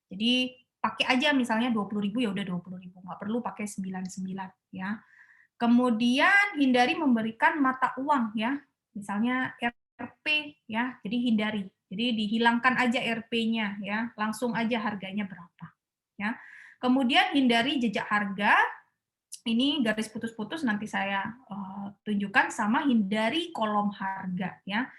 Jadi pakai aja misalnya 20.000 ya udah 20.000, nggak perlu pakai 99 ya. Kemudian hindari memberikan mata uang ya. Misalnya RP ya. Jadi hindari. Jadi dihilangkan aja RP-nya ya. Langsung aja harganya berapa ya. Kemudian hindari jejak harga. Ini garis putus-putus nanti saya tunjukkan, sama hindari kolom harga ya.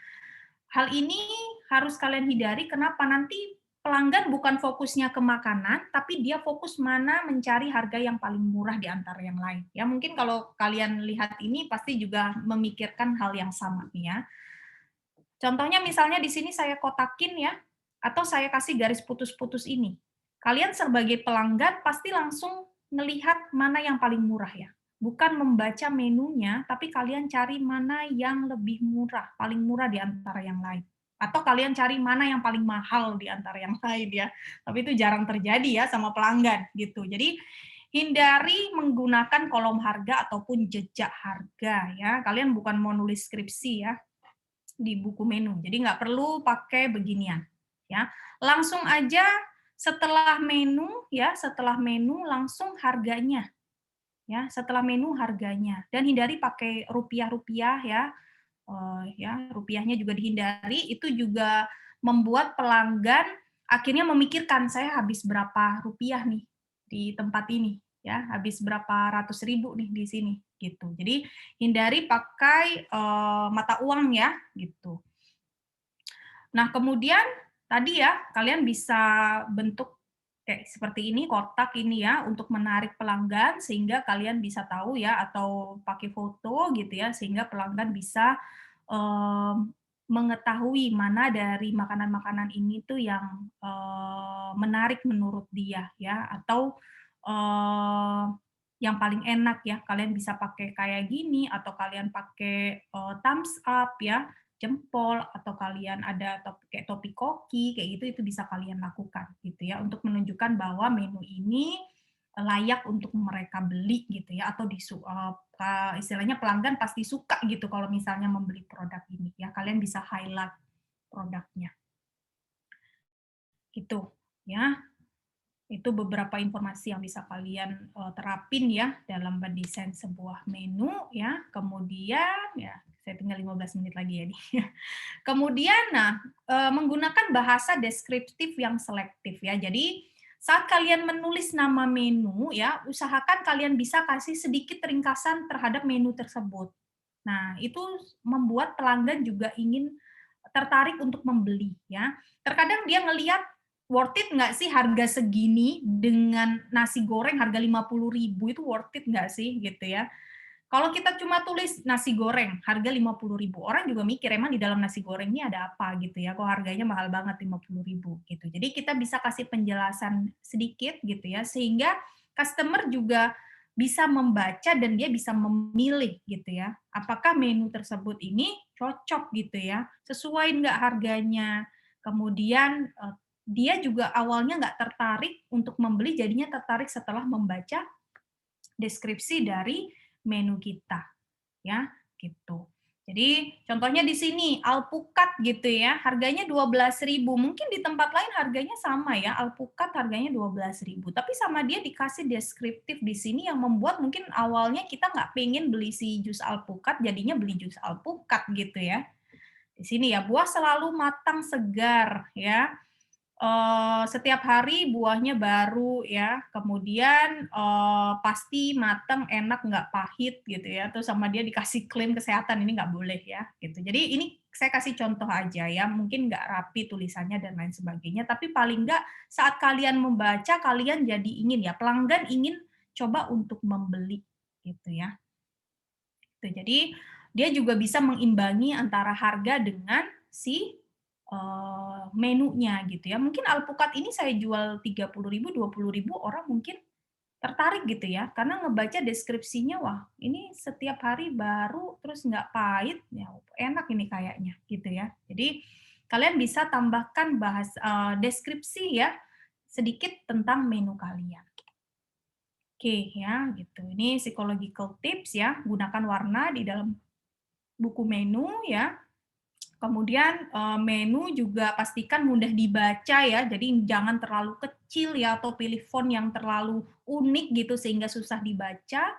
Hal ini harus kalian hindari, kenapa? Nanti pelanggan bukan fokusnya ke makanan, tapi dia fokus mana mencari harga yang paling murah di antara yang lain. Ya, mungkin kalau kalian lihat ini pasti juga memikirkan hal yang sama nih ya. Contohnya misalnya di sini saya kotakin ya, atau saya kasih garis putus-putus ini. Kalian sebagai pelanggan pasti langsung ngelihat mana yang paling murah ya. Bukan membaca menunya, tapi kalian cari mana yang lebih murah, paling murah di antara yang lain. Atau kalian cari mana yang paling mahal di antara yang lain ya. Tapi itu jarang terjadi ya sama pelanggan gitu. Jadi hindari menggunakan kolom harga ataupun jejak harga ya. Kalian bukan mau nulis skripsi ya di buku menu. Jadi nggak perlu pakai beginian ya. Langsung aja setelah menu ya, setelah menu langsung harganya. Ya, setelah menu harganya, dan hindari pakai rupiah-rupiah ya. Ya, rupiahnya juga dihindari, itu juga membuat pelanggan akhirnya memikirkan saya habis berapa rupiah nih di tempat ini ya, habis berapa ratus ribu nih di sini gitu. Jadi hindari pakai mata uang ya gitu. Nah, kemudian tadi ya, kalian bisa bentuk kayak seperti ini, kotak ini ya, untuk menarik pelanggan, sehingga kalian bisa tahu ya, atau pakai foto gitu ya, sehingga pelanggan bisa mengetahui mana dari makanan-makanan ini tuh yang menarik menurut dia ya, atau yang paling enak ya, kalian bisa pakai kayak gini, atau kalian pakai thumbs up ya, jempol, atau kalian ada kayak topi koki kayak gitu, itu bisa kalian lakukan gitu ya, untuk menunjukkan bahwa menu ini layak untuk mereka beli gitu ya, atau istilahnya pelanggan pasti suka gitu kalau misalnya membeli produk ini ya, kalian bisa highlight produknya gitu ya. Itu beberapa informasi yang bisa kalian terapin ya dalam mendesain sebuah menu ya. Kemudian ya, saya tinggal 15 menit lagi ya nih. Kemudian menggunakan bahasa deskriptif yang selektif ya. Jadi saat kalian menulis nama menu ya, usahakan kalian bisa kasih sedikit ringkasan terhadap menu tersebut. Nah, itu membuat pelanggan juga ingin tertarik untuk membeli ya. Terkadang dia ngelihat worth it nggak sih harga segini dengan nasi goreng harga 50.000, itu worth it nggak sih gitu ya. Kalau kita cuma tulis nasi goreng, harga 50.000, orang juga mikir, emang di dalam nasi goreng ini ada apa gitu ya, kok harganya mahal banget 50.000 gitu. Jadi kita bisa kasih penjelasan sedikit gitu ya, sehingga customer juga bisa membaca dan dia bisa memilih gitu ya, apakah menu tersebut ini cocok gitu ya, sesuai nggak harganya, kemudian dia juga awalnya nggak tertarik untuk membeli, jadinya tertarik setelah membaca deskripsi dari menu kita, ya, gitu. Jadi contohnya di sini alpukat gitu ya, harganya 12.000. Mungkin di tempat lain harganya sama ya, alpukat harganya 12.000. Tapi sama dia dikasih deskriptif di sini yang membuat mungkin awalnya kita nggak pengen beli si jus alpukat, jadinya beli jus alpukat gitu ya. Di sini ya, buah selalu matang segar ya. Setiap hari buahnya baru ya, kemudian pasti matang, enak, nggak pahit gitu ya. Terus sama dia dikasih klaim kesehatan, ini nggak boleh ya gitu. Jadi ini saya kasih contoh aja ya, mungkin nggak rapi tulisannya dan lain sebagainya, tapi paling nggak saat kalian membaca, kalian jadi ingin ya, pelanggan ingin coba untuk membeli gitu ya. Jadi dia juga bisa mengimbangi antara harga dengan si menunya gitu ya. Mungkin alpukat ini saya jual 30.000, 20.000, orang mungkin tertarik gitu ya, karena ngebaca deskripsinya, wah ini setiap hari baru, terus nggak pahit, ya enak ini kayaknya gitu ya. Jadi kalian bisa tambahkan deskripsi ya, sedikit tentang menu kalian. Oke ya, gitu. Ini psychological tips ya, gunakan warna di dalam buku menu ya. Kemudian menu juga pastikan mudah dibaca ya, jadi jangan terlalu kecil ya atau pilih font yang terlalu unik gitu sehingga susah dibaca.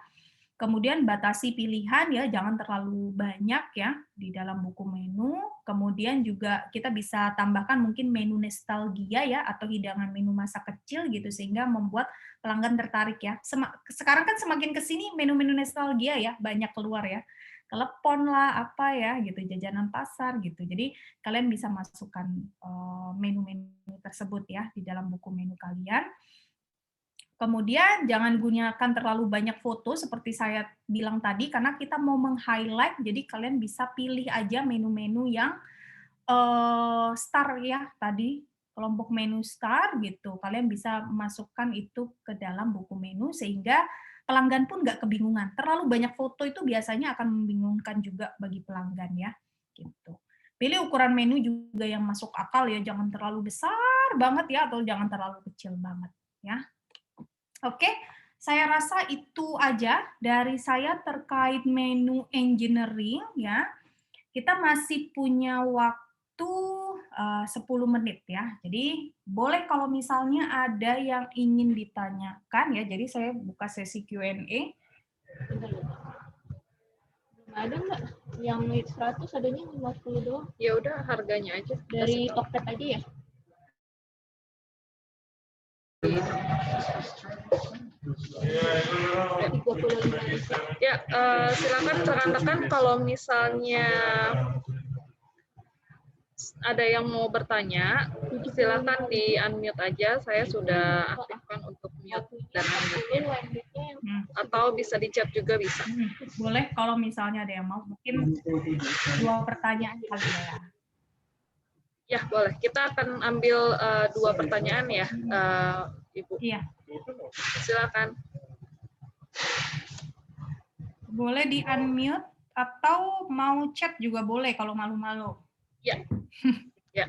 Kemudian batasi pilihan ya, jangan terlalu banyak ya di dalam buku menu. Kemudian juga kita bisa tambahkan mungkin menu nostalgia ya atau hidangan menu masa kecil gitu sehingga membuat pelanggan tertarik ya. Sekarang kan semakin ke sini menu-menu nostalgia ya banyak keluar ya. Telepon lah apa ya gitu, jajanan pasar gitu. Jadi kalian bisa masukkan menu-menu tersebut ya di dalam buku menu kalian. Kemudian jangan gunakan terlalu banyak foto seperti saya bilang tadi karena kita mau meng-highlight, jadi kalian bisa pilih aja menu-menu yang star ya tadi, kelompok menu star gitu. Kalian bisa masukkan itu ke dalam buku menu sehingga pelanggan pun nggak kebingungan. Terlalu banyak foto itu biasanya akan membingungkan juga bagi pelanggan ya, gitu. Pilih ukuran menu juga yang masuk akal ya, jangan terlalu besar banget ya atau jangan terlalu kecil banget ya. Oke, saya rasa itu aja dari saya terkait menu engineering ya. Kita masih punya waktu 10 menit ya. Jadi boleh kalau misalnya ada yang ingin ditanyakan ya. Jadi saya buka sesi Q&A. Belum ada nggak? Yang menit 100 adanya 50 doang. Ya udah harganya aja. Dari Tokped aja ya? Ya, silakan rekan-rekan kalau misalnya ada yang mau bertanya, silakan di unmute aja. Saya sudah aktifkan untuk mute dan unmute. Atau bisa di chat juga bisa. Boleh kalau misalnya ada yang mau, mungkin 2 pertanyaan kali ya. Ya, boleh. Kita akan ambil 2 pertanyaan ya, Ibu. Iya. Silakan. Boleh di unmute atau mau chat juga boleh kalau malu-malu. Ya. Ya.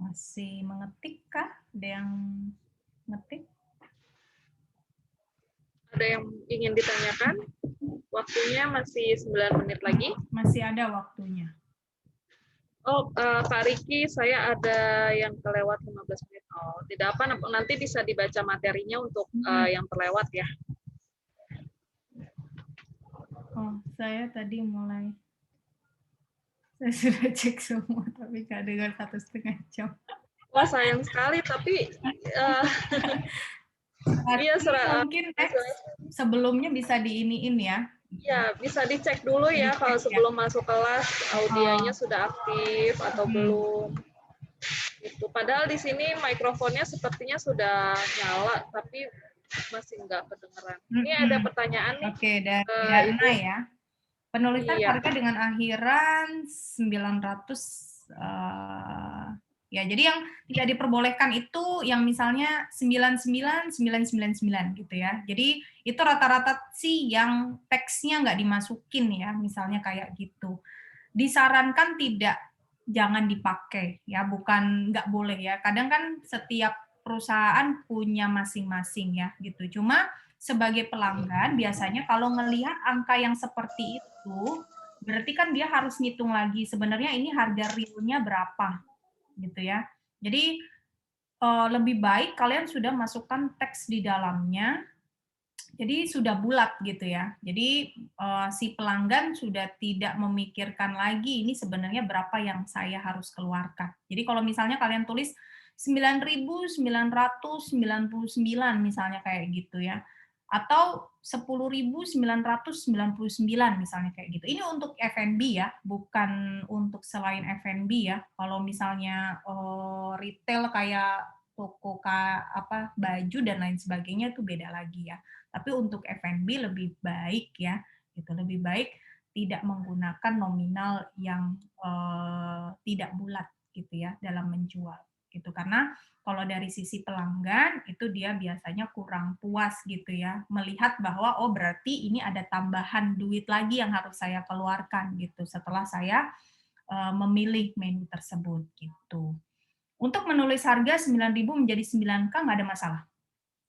Masih mengetik kah? Ada yang ngetik? ada yang ingin ditanyakan? Waktunya masih 9 menit lagi. Masih ada waktunya. Oh, Pak Riki, saya ada yang kelewat 15 menit. Oh, tidak apa, nanti bisa dibaca materinya untuk yang terlewat ya. Oh, saya tadi mulai. Saya sudah cek semua, tapi nggak dengar 1,5 jam. Wah, sayang sekali, tapi iya, mungkin sebelumnya bisa diiniin ya. Ya, bisa dicek dulu ya kalau sebelum masuk kelas audionya sudah aktif atau belum. Itu. Padahal di sini mikrofonnya sepertinya sudah nyala, tapi masih nggak kedengeran. Ini ada pertanyaan nih. Oke, dari Diana ya. Penulisan Iya. karya dengan akhiran 900 ya, jadi yang tidak diperbolehkan itu yang misalnya 99999 gitu ya. Jadi itu rata-rata sih yang teksnya nggak dimasukin ya, misalnya kayak gitu. Disarankan tidak, jangan dipakai ya, bukan nggak boleh ya. Kadang kan setiap perusahaan punya masing-masing ya gitu. Cuma sebagai pelanggan biasanya kalau ngelihat angka yang seperti itu, berarti kan dia harus ngitung lagi sebenarnya ini harga realnya berapa gitu ya. Jadi lebih baik kalian sudah masukkan teks di dalamnya, jadi sudah bulat gitu ya. Jadi si pelanggan sudah tidak memikirkan lagi ini sebenarnya berapa yang saya harus keluarkan. Jadi kalau misalnya kalian tulis 9.999 misalnya kayak gitu ya, atau 10.999 misalnya kayak gitu. Ini untuk F&B ya, bukan untuk selain F&B ya. Kalau misalnya retail kayak toko baju dan lain sebagainya itu beda lagi ya. Tapi untuk F&B lebih baik ya, gitu, lebih baik tidak menggunakan nominal yang tidak bulat gitu ya dalam menjual gitu, karena kalau dari sisi pelanggan itu dia biasanya kurang puas gitu ya, melihat bahwa oh berarti ini ada tambahan duit lagi yang harus saya keluarkan gitu setelah saya memilih menu tersebut gitu. Untuk menulis harga 9.000 menjadi 9K nggak ada masalah.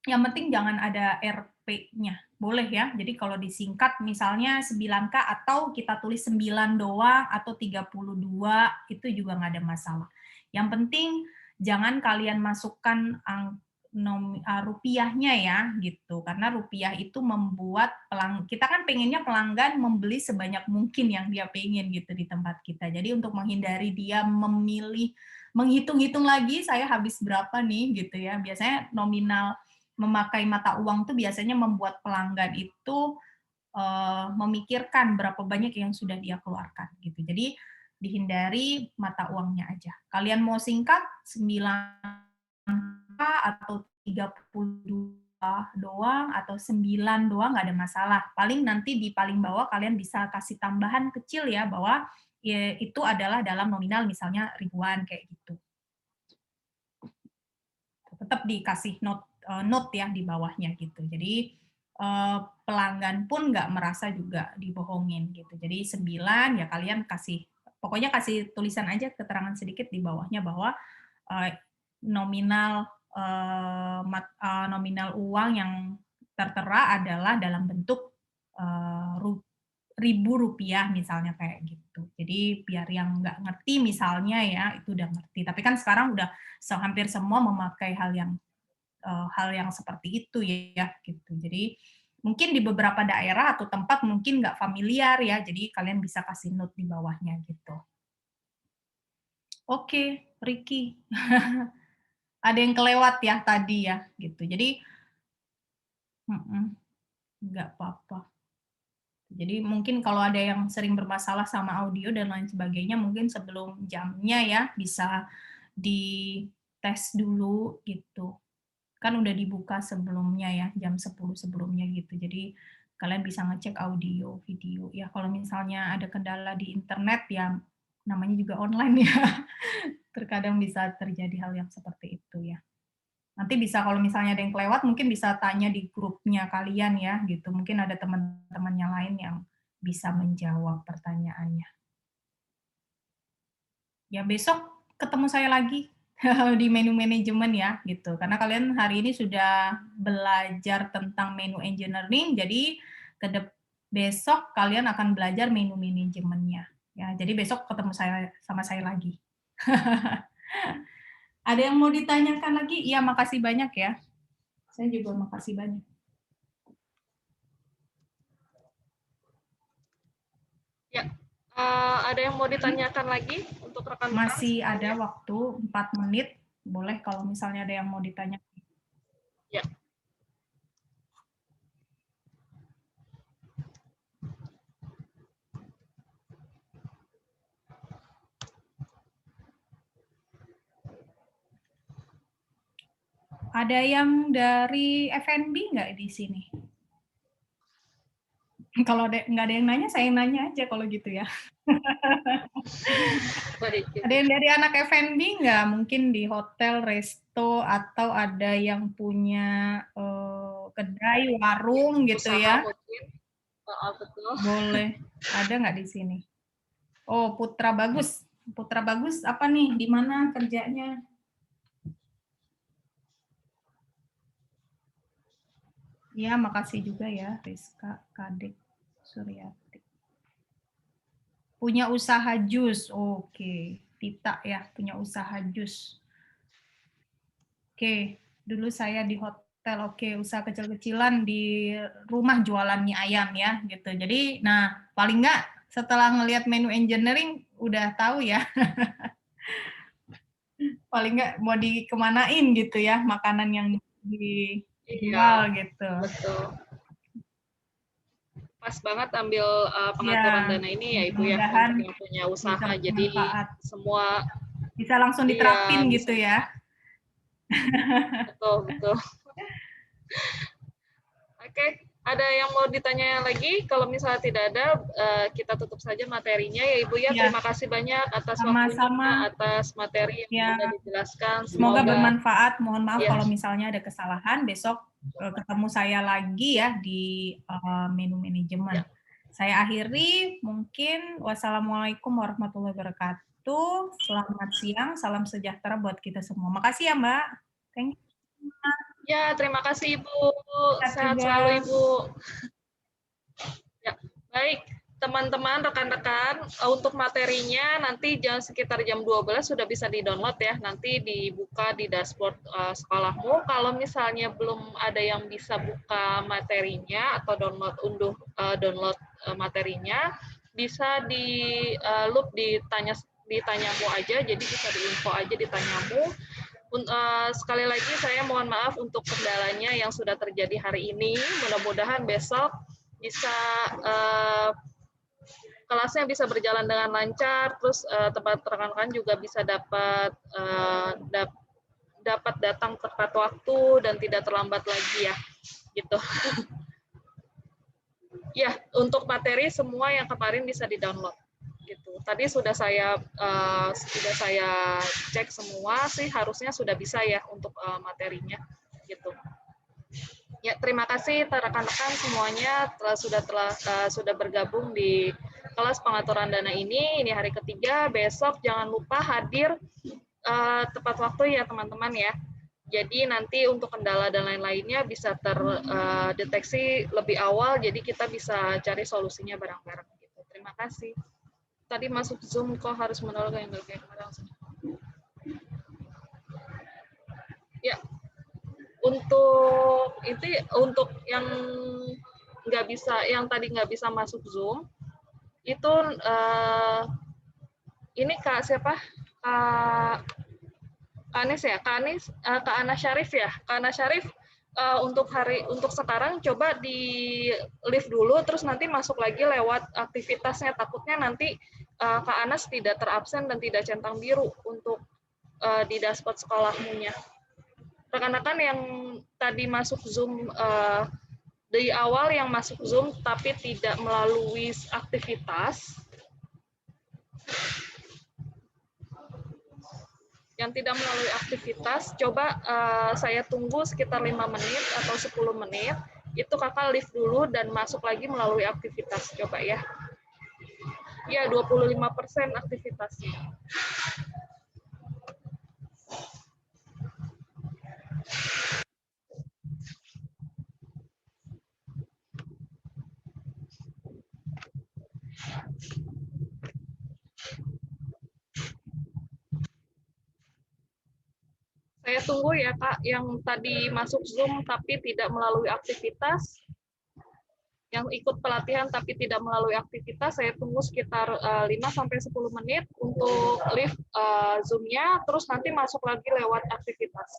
Yang penting jangan ada RP-nya. Boleh ya. Jadi kalau disingkat misalnya 9K atau kita tulis 9 doang atau 32 itu juga nggak ada masalah. Yang penting jangan kalian masukkan rupiahnya ya gitu. Karena rupiah itu membuat kita kan pengennya pelanggan membeli sebanyak mungkin yang dia pengen gitu di tempat kita. Jadi untuk menghindari dia menghitung-hitung lagi saya habis berapa nih gitu ya. Biasanya nominal memakai mata uang tuh biasanya membuat pelanggan itu memikirkan berapa banyak yang sudah dia keluarkan gitu. Jadi dihindari mata uangnya aja. Kalian mau singkat 9K atau 32 doang atau 9 doang nggak ada masalah. Paling nanti di paling bawah kalian bisa kasih tambahan kecil ya bahwa ya, itu adalah dalam nominal misalnya ribuan kayak gitu. Tetap dikasih note ya di bawahnya gitu. Jadi pelanggan pun nggak merasa juga dibohongin gitu. Jadi 9 ya kalian pokoknya kasih tulisan aja keterangan sedikit di bawahnya bahwa nominal uang yang tertera adalah dalam bentuk Rp1.000 misalnya kayak gitu. Jadi biar yang nggak ngerti misalnya ya itu udah ngerti. Tapi kan sekarang udah hampir semua memakai hal yang seperti itu ya gitu. Jadi mungkin di beberapa daerah atau tempat mungkin nggak familiar ya. Jadi kalian bisa kasih note di bawahnya gitu. Oke, Ricky. Ada yang kelewat ya tadi ya gitu. Jadi nggak apa-apa. Jadi mungkin kalau ada yang sering bermasalah sama audio dan lain sebagainya, mungkin sebelum jamnya ya bisa dites dulu gitu. Kan udah dibuka sebelumnya ya, jam 10 sebelumnya gitu. Jadi kalian bisa ngecek audio, video. Ya kalau misalnya ada kendala di internet ya namanya juga online ya. Terkadang bisa terjadi hal yang seperti itu ya. Nanti bisa kalau misalnya ada yang kelewat mungkin bisa tanya di grupnya kalian ya gitu. Mungkin ada teman-temannya lain yang bisa menjawab pertanyaannya. Ya besok ketemu saya lagi. di menu manajemen ya gitu. Karena kalian hari ini sudah belajar tentang menu engineering, jadi besok kalian akan belajar menu manajemennya. Ya, jadi besok ketemu sama saya lagi. Ada yang mau ditanyakan lagi? Iya, makasih banyak ya. Saya juga makasih banyak. Ya, ada yang mau ditanyakan lagi untuk rekan-rekan? Masih ada waktu 4 menit. Boleh kalau misalnya ada yang mau ditanya. Ya. Ada yang dari F&B nggak di sini? Kalau nggak ada yang nanya, saya nanya aja kalau gitu ya. Ada yang dari anak F&B nggak? Mungkin di hotel, resto, atau ada yang punya kedai, warung gitu ya? Mungkin. Betul. Boleh. Ada nggak di sini? Oh, Putra Bagus. Putra Bagus apa nih? Di mana kerjanya? Ya, makasih juga ya, Rizka, Kadek, Suryati. Punya usaha jus, oke. Tita ya, punya usaha jus. Oke, dulu saya di hotel, oke, usaha kecil-kecilan di rumah jualan mie ayam ya, gitu. Jadi, nah, paling nggak setelah ngelihat menu engineering, udah tahu ya. Paling nggak mau dikemanain gitu ya, makanan yang dijual gitu. Betul. Pas banget ambil pengaturan dana ini ya Ibu ya, untuk yang punya usaha. Jadi semua bisa langsung diterapin gitu ya. Betul, betul. Oke, ada yang mau ditanya lagi? Kalau misalnya tidak ada, kita tutup saja materinya ya Ibu ya. Terima kasih banyak atas waktunya, atas materi yang sudah dijelaskan. Semoga bermanfaat. Mohon maaf kalau misalnya ada kesalahan. Besok ketemu saya lagi ya di menu manajemen. Saya akhiri, mungkin wassalamualaikum warahmatullahi wabarakatuh. Selamat siang, salam sejahtera buat kita semua. Makasih ya Mbak. Thank you. Ya, terima kasih Ibu. Sehat selalu Ibu. Ya, baik. Teman-teman, rekan-rekan, untuk materinya nanti sekitar jam 12 sudah bisa di-download ya. Nanti dibuka di dashboard sekolahmu. Kalau misalnya belum ada yang bisa buka materinya atau download materinya, bisa di loop ditanyamu aja, jadi bisa diinfo aja ditanyamu. Sekali lagi saya mohon maaf untuk kendalanya yang sudah terjadi hari ini. Mudah-mudahan besok bisa kelasnya bisa berjalan dengan lancar, terus tempat rekan-rekan juga bisa dapat datang tepat waktu dan tidak terlambat lagi ya, gitu. Ya, untuk materi semua yang kemarin bisa di-download. Gitu. Tadi sudah saya cek semua sih, harusnya sudah bisa ya untuk materinya, gitu. Ya, terima kasih rekan-rekan semuanya sudah bergabung di kelas pengaturan dana ini hari ketiga. Besok jangan lupa hadir tepat waktu ya teman-teman ya. Jadi nanti untuk kendala dan lain-lainnya bisa terdeteksi lebih awal, jadi kita bisa cari solusinya bareng-bareng. Gitu. Terima kasih. Tadi masuk Zoom kok harus menolak yang kayak kemarin. Ya. Untuk yang nggak bisa, yang tadi nggak bisa masuk Zoom, itu ini Kak siapa? Kak Anis ya, Kak Ana Syarif ya, Kak Ana Syarif. Untuk sekarang coba di live dulu, terus nanti masuk lagi lewat aktivitasnya. Takutnya nanti Kak Anas tidak terabsen dan tidak centang biru untuk di dashboard sekolahmu-nya. Rekan-rekan yang tadi masuk Zoom dari awal yang masuk Zoom tapi tidak melalui aktivitas, coba saya tunggu sekitar 5 menit atau 10 menit, itu kakak live dulu dan masuk lagi melalui aktivitas, coba ya. Ya, 25% aktivitasnya. Saya tunggu ya Kak, yang tadi masuk Zoom tapi tidak melalui aktivitas, yang ikut pelatihan tapi tidak melalui aktivitas, saya tunggu sekitar 5-10 menit untuk live Zoom-nya, terus nanti masuk lagi lewat aktivitas.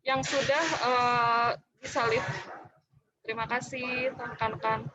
Yang sudah bisa live. Terima kasih rekan-rekan.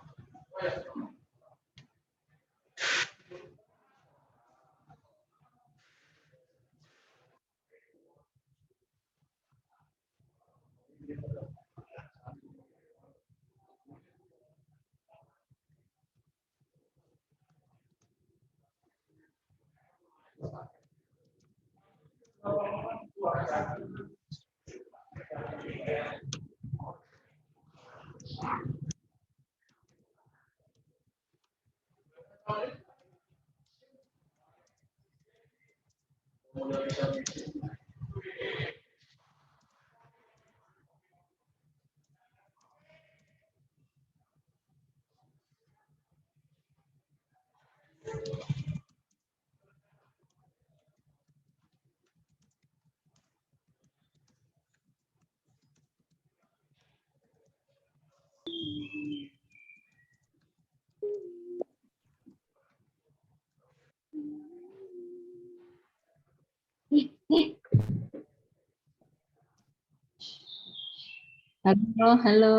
Halo, halo,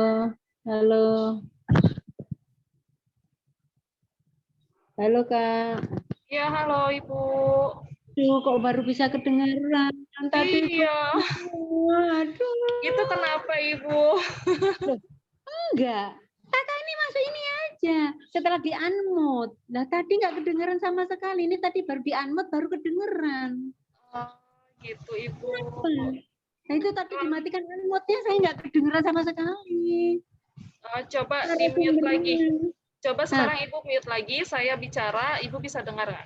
halo. Halo, Kak. Ya, halo Ibu. Duh, kok baru bisa kedengaran? Tadi Iya. aduh. Itu kenapa Ibu? Enggak. Kakak ini masuk ini aja. Setelah di-unmute. Nah, tadi nggak kedengaran sama sekali. Ini tadi baru di-unmute, baru kedengaran. Oh, gitu Ibu. Nah, itu tadi dimatikan unmute-nya, saya nggak kedengaran sama sekali. Coba di-mute lagi. Coba sekarang Ibu mute lagi, saya bicara, Ibu bisa dengar nggak?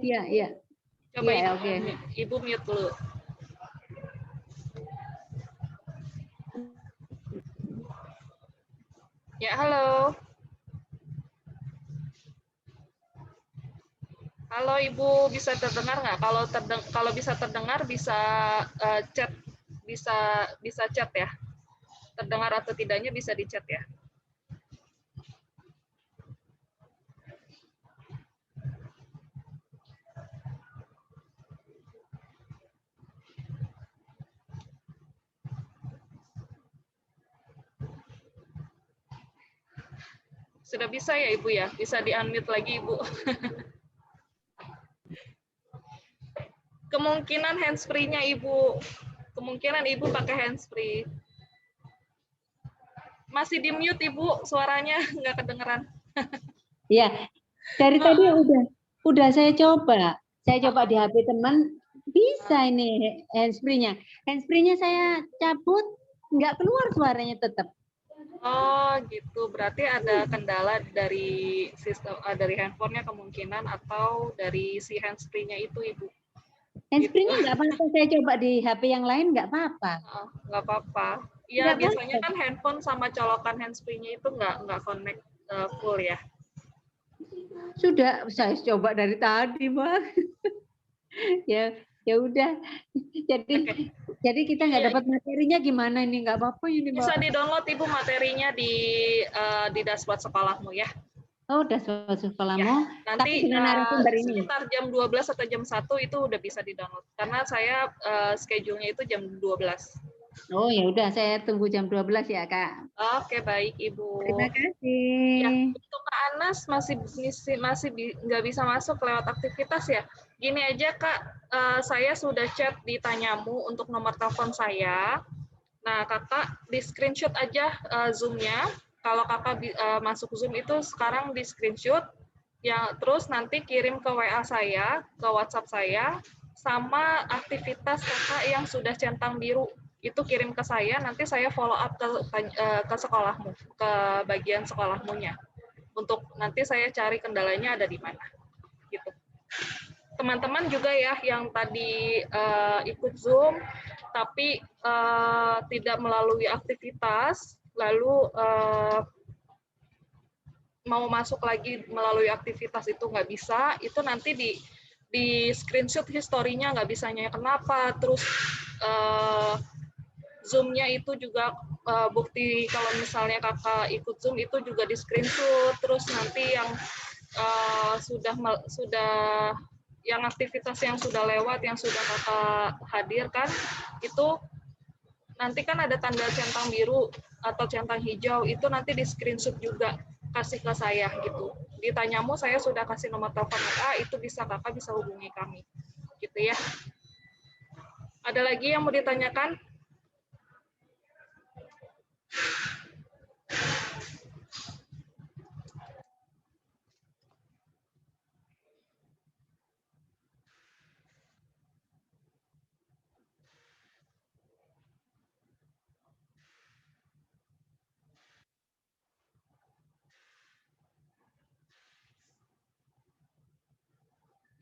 Iya, iya. Coba Iya, Ibu, oke. Ibu mute dulu. Ya, halo. Halo Ibu, bisa terdengar nggak? Kalau bisa terdengar bisa chat, bisa chat ya. Terdengar atau tidaknya bisa di chat ya. Sudah bisa ya Ibu ya? Bisa di-unmute lagi Ibu. Kemungkinan handsfree-nya Ibu. Kemungkinan Ibu pakai handsfree. Masih di-mute Ibu, suaranya nggak kedengeran. Iya, dari tadi udah saya coba. Saya coba di HP teman, bisa ini handsfree-nya. Handsfree-nya saya cabut, nggak keluar suaranya tetap. Oh gitu, berarti ada kendala dari sistem dari handphonenya kemungkinan atau dari si handsfree-nya itu Ibu. Handsfree-nya nggak apa-apa, saya coba di HP yang lain nggak apa-apa. Nggak apa-apa. Iya, biasanya kan handphone sama colokan handsfree-nya itu nggak connect full ya. Sudah, saya coba dari tadi, Mbak. ya udah. Jadi kita nggak dapat materinya gimana ini? Nggak apa-apa ini, Mbak. Bisa di-download Ibu materinya di dashboard sekolahmu ya. Oh, dashboard sekolahmu. Ya, nanti dengan narasumber ini. Sekitar jam 12 atau jam 1 itu udah bisa di-download. Karena saya schedule-nya itu jam 12. Oh, ya udah, saya tunggu jam 12 ya, Kak. Oke, baik Ibu. Terima kasih. Ya, untuk Kak Anas masih nggak bisa masuk lewat aktivitas ya. Gini aja Kak, saya sudah chat di Tanyamu untuk nomor telepon saya. Nah, Kakak di screenshot aja Zoom-nya. Kalau Kakak masuk Zoom itu sekarang di screenshot, ya, terus nanti kirim ke WA saya, ke WhatsApp saya, sama aktivitas Kakak yang sudah centang biru. itu kirim ke saya, nanti saya follow up ke sekolahmu, ke bagian sekolahmunya. Untuk nanti saya cari kendalanya ada di mana. Gitu. Teman-teman juga ya yang tadi ikut Zoom, tapi tidak melalui aktivitas, lalu mau masuk lagi melalui aktivitas itu nggak bisa, itu nanti di screenshot historinya nggak bisanya kenapa, terus Zoom-nya itu juga bukti kalau misalnya kakak ikut Zoom itu juga di screenshot, terus nanti yang sudah yang aktivitas yang sudah lewat, yang sudah kakak hadirkan, itu nanti kan ada tanda centang biru atau centang hijau, itu nanti di screenshot juga, kasih ke saya gitu. Ditanyamu saya sudah kasih nomor telepon WA, itu bisa kakak bisa hubungi kami. Gitu ya. Ada lagi yang mau ditanyakan?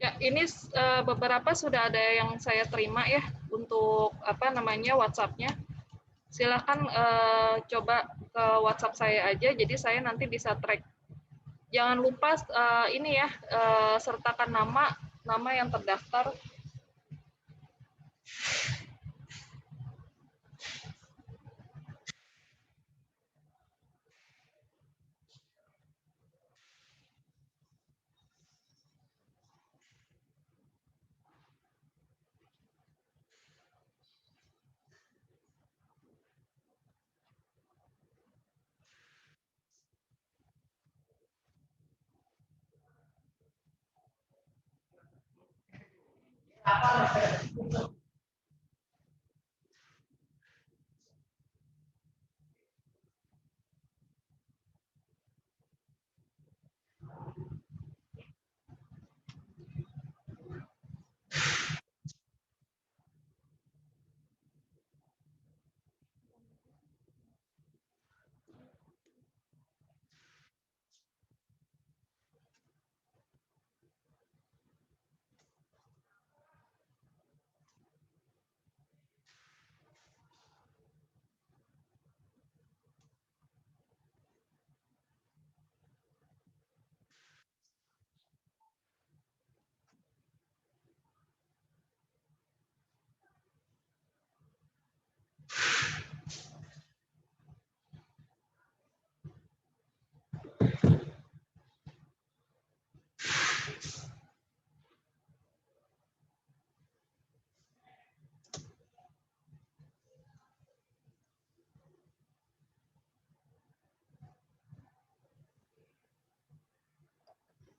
Ya, ini beberapa sudah ada yang saya terima ya untuk WhatsApp-nya. Silakan coba ke WhatsApp saya aja, jadi saya nanti bisa track. Jangan lupa ini ya, sertakan nama yang terdaftar.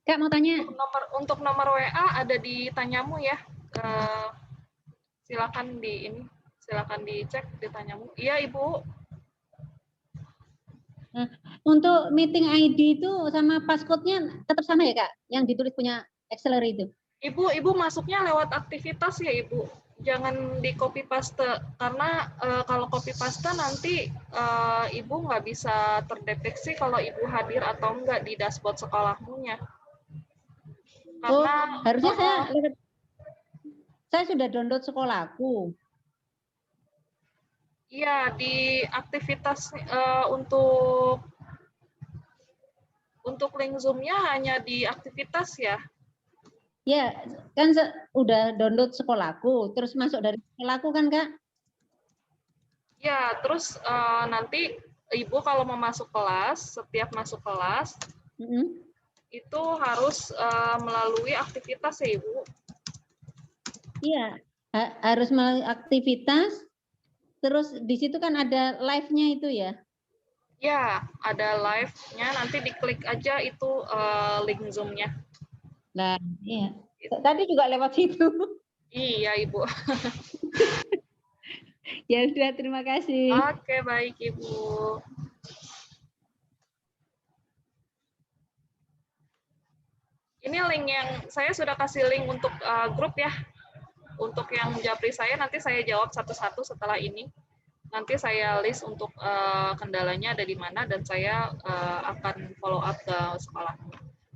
Kak mau tanya. Untuk nomor WA ada di Tanyamu ya. Silakan dicek di Tanyamu. Iya, Ibu. Nah, untuk meeting ID itu sama passcode-nya tetap sama ya, Kak? Yang ditulis punya Accelerate itu. Ibu masuknya lewat aktivitas ya, Ibu. Jangan di copy paste, karena kalau copy paste nanti Ibu nggak bisa terdeteksi kalau Ibu hadir atau enggak di dashboard sekolahmunya. Karena harusnya saya sudah download sekolahku. Iya, di aktivitas untuk link Zoom-nya hanya di aktivitas ya. Ya, kan udah download sekolahku, terus masuk dari sekolahku kan, Kak? Ya, terus nanti Ibu kalau mau masuk kelas, setiap masuk kelas, itu harus melalui aktivitas ya, Ibu. Iya, harus melalui aktivitas, terus di situ kan ada live-nya itu ya? Ya, ada live-nya, nanti diklik aja itu link Zoom-nya. Nah, iya. Tadi juga lewat situ. Iya, Ibu. Ya sudah, terima kasih. Oke, baik, Ibu. Ini link yang saya sudah kasih link untuk grup ya. Untuk yang japri saya nanti saya jawab satu-satu setelah ini. nanti saya list untuk kendalanya ada di mana dan saya akan follow up ke sekolah.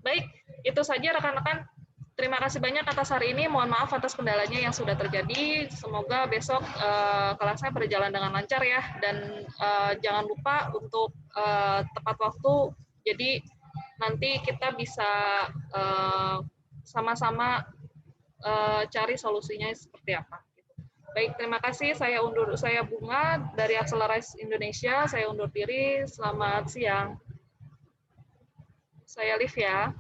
Baik, itu saja rekan-rekan. Terima kasih banyak atas hari ini. Mohon maaf atas kendalanya yang sudah terjadi. Semoga besok kelasnya berjalan dengan lancar ya. Dan jangan lupa untuk tepat waktu. Jadi nanti kita bisa sama-sama cari solusinya seperti apa. Baik, terima kasih. Saya Bunga dari Accelerate Indonesia. Saya undur diri. Selamat siang. Saya Liv ya.